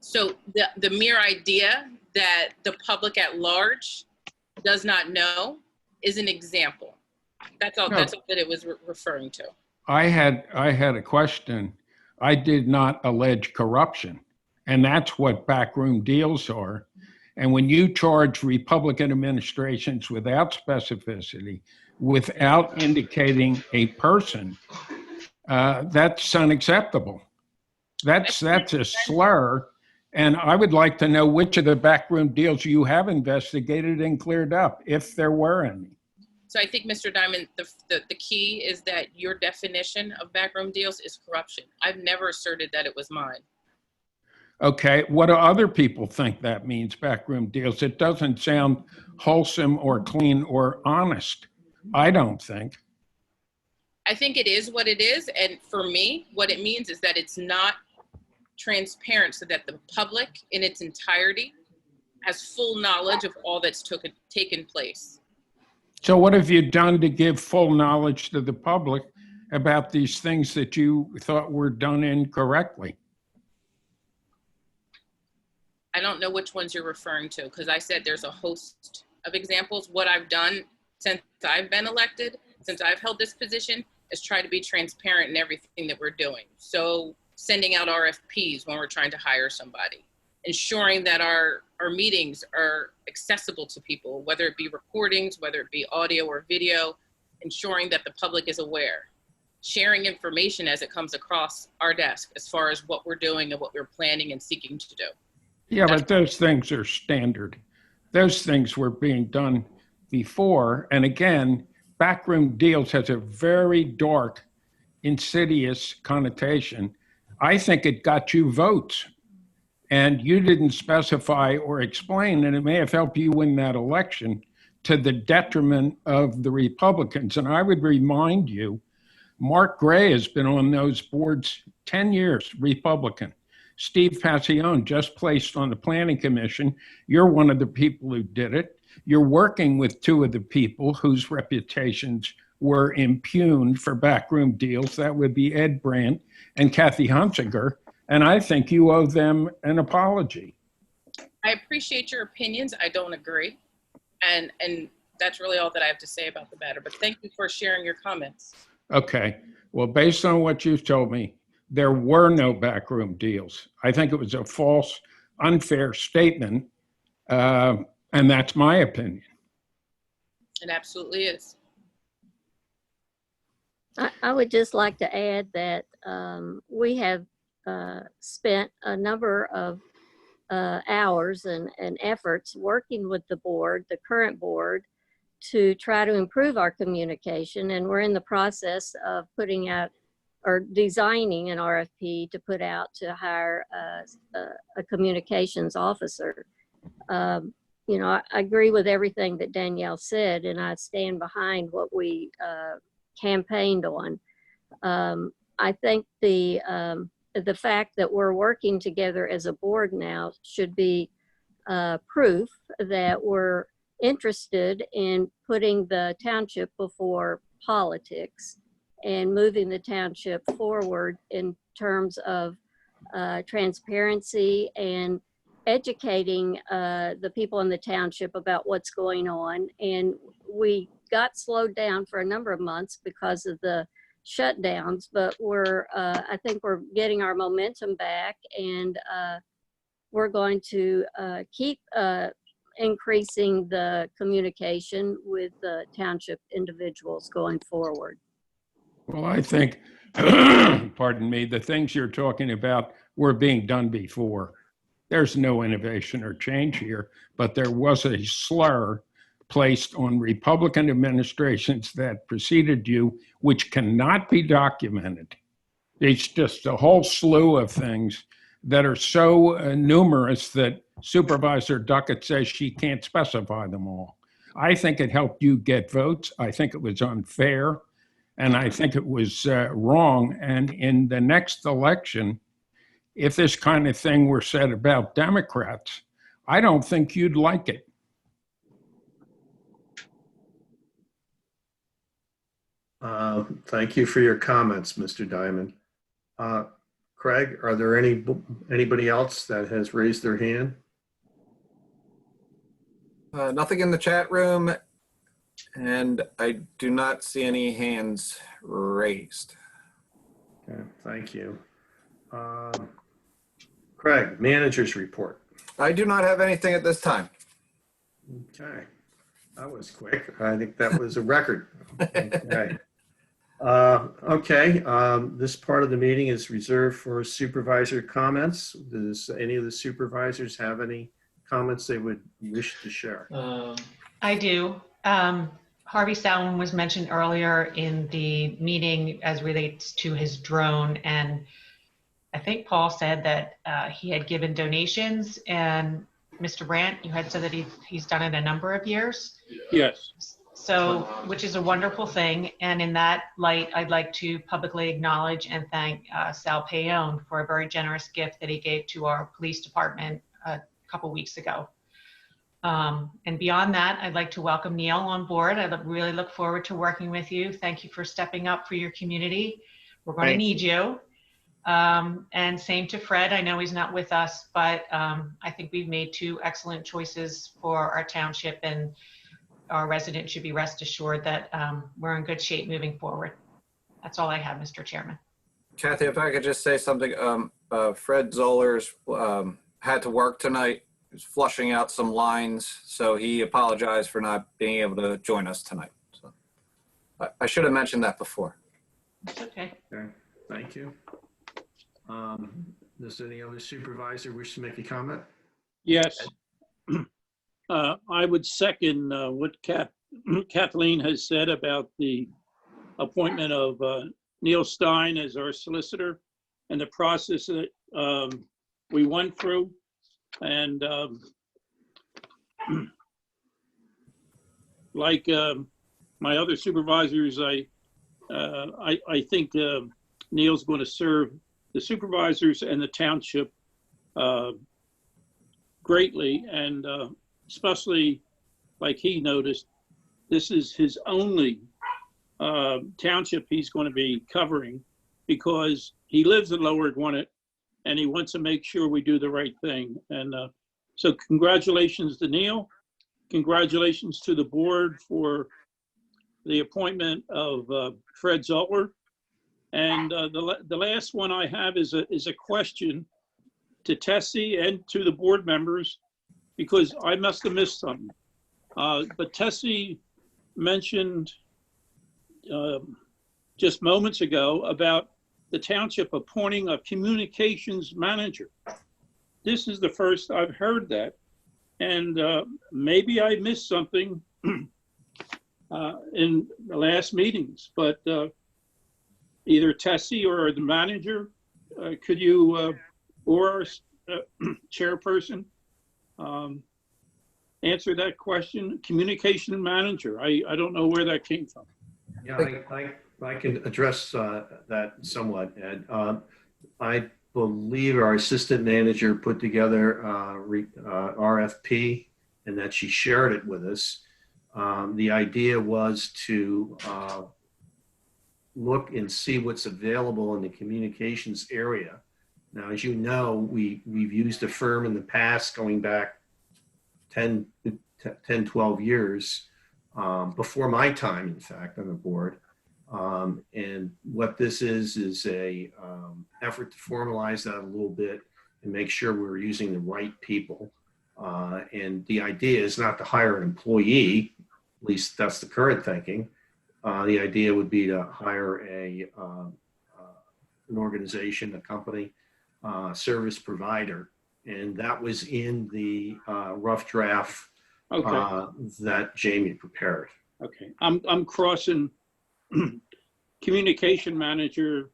So the mere idea that the public at large does not know is an example. That's all. No. That's all that it was referring to. I had a question. I did not allege corruption, and that's what backroom deals are. And when you charge Republican administrations without specificity, without indicating a person, that's unacceptable. That's a slur. And I would like to know which of the backroom deals you have investigated and cleared up, if there were any. So I think, Mr. Diamond, the key is that your definition of backroom deals is corruption. I've never asserted that it was mine. Okay, what do other people think that means, backroom deals? It doesn't sound wholesome or clean or honest. I don't think. I think it is what it is. And for me, what it means is that it's not transparent so that the public in its entirety has full knowledge of all that's taken place. So what have you done to give full knowledge to the public about these things that you thought were done incorrectly? I don't know which ones you're referring to, because I said there's a host of examples. What I've done since I've been elected, since I've held this position, is try to be transparent in everything that we're doing. So sending out RFPs when we're trying to hire somebody, ensuring that our meetings are accessible to people, whether it be recordings, whether it be audio or video, ensuring that the public is aware, sharing information as it comes across our desk as far as what we're doing and what we're planning and seeking to do. Yeah, but those things are standard. Those things were being done before. And again, backroom deals has a very dark, insidious connotation. I think it got you votes, and you didn't specify or explain, and it may have helped you win that election to the detriment of the Republicans. And I would remind you, Mark Gray has been on those boards 10 years, Republican. Steve Passione just placed on the Planning Commission. You're one of the people who did it. You're working with two of the people whose reputations were impugned for backroom deals. That would be Ed Brandt and Kathy Hunsinger. And I think you owe them an apology. I appreciate your opinions. I don't agree. And that's really all that I have to say about the matter. But thank you for sharing your comments. Okay. Well, based on what you've told me, there were no backroom deals. I think it was a false, unfair statement, and that's my opinion. It absolutely is. I would just like to add that we have spent a number of hours and efforts working with the board, the current board, to try to improve our communication. And we're in the process of putting out or designing an RFP to put out to hire a communications officer. you know, I agree with everything that Danielle said, and I stand behind what we campaigned on. I think the fact that we're working together as a board now should be proof that we're interested in putting the township before politics and moving the township forward in terms of transparency and educating the people in the township about what's going on. And we got slowed down for a number of months because of the shutdowns, but I think we're getting our momentum back, and we're going to keep increasing the communication with the township individuals going forward. Well, I think, pardon me, the things you're talking about were being done before. There's no innovation or change here, but there was a slur placed on Republican administrations that preceded you, which cannot be documented. It's just a whole slew of things that are so numerous that Supervisor Duckett says she can't specify them all. I think it helped you get votes. I think it was unfair, and I think it was wrong. And in the next election, if this kind of thing were said about Democrats, I don't think you'd like it. Thank you for your comments, Mr. Diamond. Craig, are there anybody else that has raised their hand? Nothing in the chat room, and I do not see any hands raised. Okay, thank you. Craig, manager's report. I do not have anything at this time. Okay, that was quick. I think that was a record. Okay. This part of the meeting is reserved for supervisor comments. Does any of the supervisors have any comments they would wish to share? I do. Harvey Salmon was mentioned earlier in the meeting as relates to his drone, and I think Paul said that he had given donations, and Mr. Brandt, you had said that he's done it a number of years. Yes. So, which is a wonderful thing. And in that light, I'd like to publicly acknowledge and thank Sal Payon for a very generous gift that he gave to our police department a couple weeks ago. And beyond that, I'd like to welcome Neil on board. I really look forward to working with you. Thank you for stepping up for your community. We're going to need you. And same to Fred. I know he's not with us, but I think we've made two excellent choices for our township, and our residents should be rest assured that we're in good shape moving forward. That's all I have, Mr. Chairman. Kathy, if I could just say something, Fred Zollers had to work tonight. He was flushing out some lines, so he apologized for not being able to join us tonight. So I should have mentioned that before. It's okay. Okay, thank you. Does any other supervisor wish to make a comment? Yes. I would second what Kathleen has said about the appointment of Neil Stein as our solicitor and the process that we went through. And like my other supervisors, I think Neil's going to serve the supervisors and the township greatly, and especially like he noticed, this is his only township he's going to be covering because he lives in Lower Gwinnett and he wants to make sure we do the right thing. And so congratulations to Neil. Congratulations to the board for the appointment of Fred Zoller. And the last one I have is a question to Tessie and to the board members, because I must have missed something. But Tessie mentioned just moments ago about the township appointing a communications manager. This is the first I've heard that. And maybe I missed something in the last meetings, but either Tessie or the manager, could you, or our chairperson, answer that question? Communication manager. I don't know where that came from. Yeah, I can address that somewhat, Ed. I believe our assistant manager put together RFP and that she shared it with us. The idea was to look and see what's available in the communications area. Now, as you know, we've used a firm in the past going back 10, 12 years, before my time, in fact, on the board. And what this is a effort to formalize that a little bit and make sure we're using the right people. And the idea is not to hire an employee, at least that's the current thinking. The idea would be to hire an organization, a company, service provider. And that was in the rough draft that Jamie prepared. Okay, I'm crossing communication manager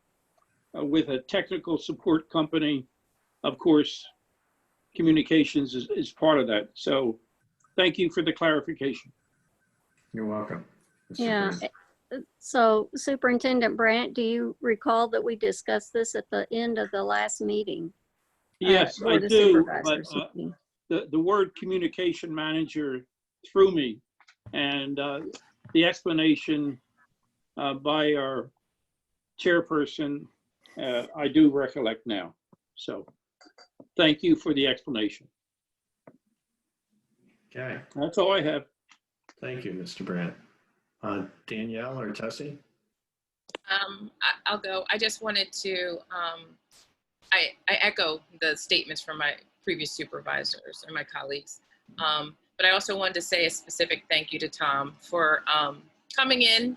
with a technical support company. Of course, communications is part of that. So thank you for the clarification. You're welcome. Mr. Yeah. Green. So Superintendent Brandt, do you recall that we discussed this at the end of the last meeting? Yes, or I the do, but supervisors meeting? the word communication manager threw me, and the explanation by our chairperson, I do recollect now. So thank you for the explanation. Okay, That's all I have. thank you, Mr. Brandt. Danielle or Tessie? I'll go. I just wanted to, I echo the statements from my previous supervisors and my colleagues. But I also wanted to say a specific thank you to Tom for coming in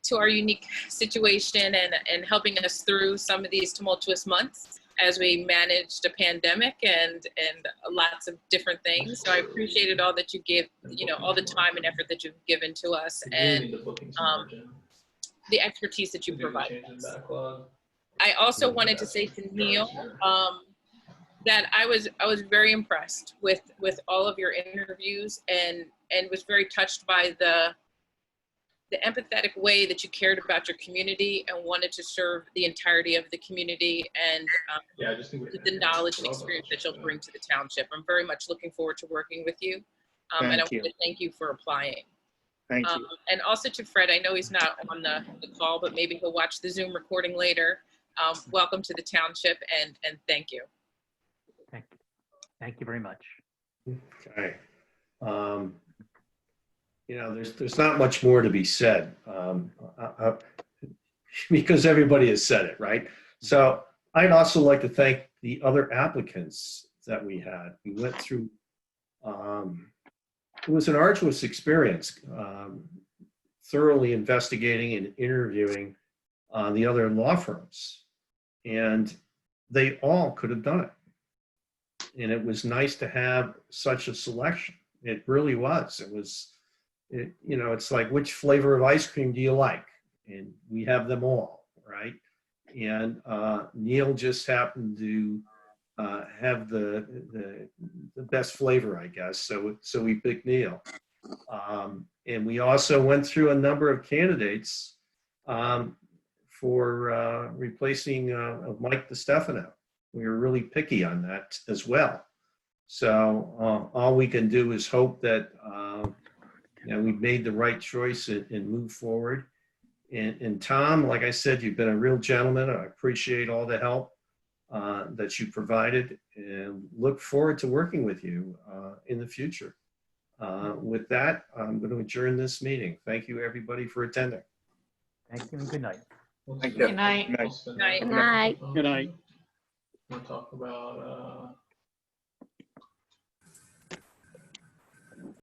to our unique situation and helping us through some of these tumultuous months as we managed a pandemic and lots of different things. So I appreciated all that you gave, all the time and effort that you've given to us and the expertise that you provided us. I also wanted to say to Neil that I was very impressed with all of your interviews and was very touched by the empathetic way that you cared about your community and wanted to serve the entirety of the community and the knowledge and experience that you'll bring to the township. I'm very much looking forward to working with you. And I want to thank you for applying. Thank you. And also to Fred, I know he's not on the call, but maybe he'll watch the Zoom recording later. Welcome to the township and thank you. Thank you. Thank you very much. Okay. There's not much more to be said because everybody has said it, right? So I'd also like to thank the other applicants that we had. We went through, it was an arduous experience, thoroughly investigating and interviewing the other law firms. And they all could have done it. And it was nice to have such a selection. It really was. It's like, which flavor of ice cream do you like? And we have them all, right? And Neil just happened to have the best flavor, I guess. So we picked Neil. And we also went through a number of candidates for replacing Mike DeStefano. We were really picky on that as well. So all we can do is hope that we've made the right choice and move forward. And Tom, like I said, you've been a real gentleman. I appreciate all the help that you provided and look forward to working with you in the future. With that, I'm going to adjourn this meeting. Thank you, everybody, for attending. Thank you and good night. Thank you. Good night. Good night. Good night. Good night. Want to talk about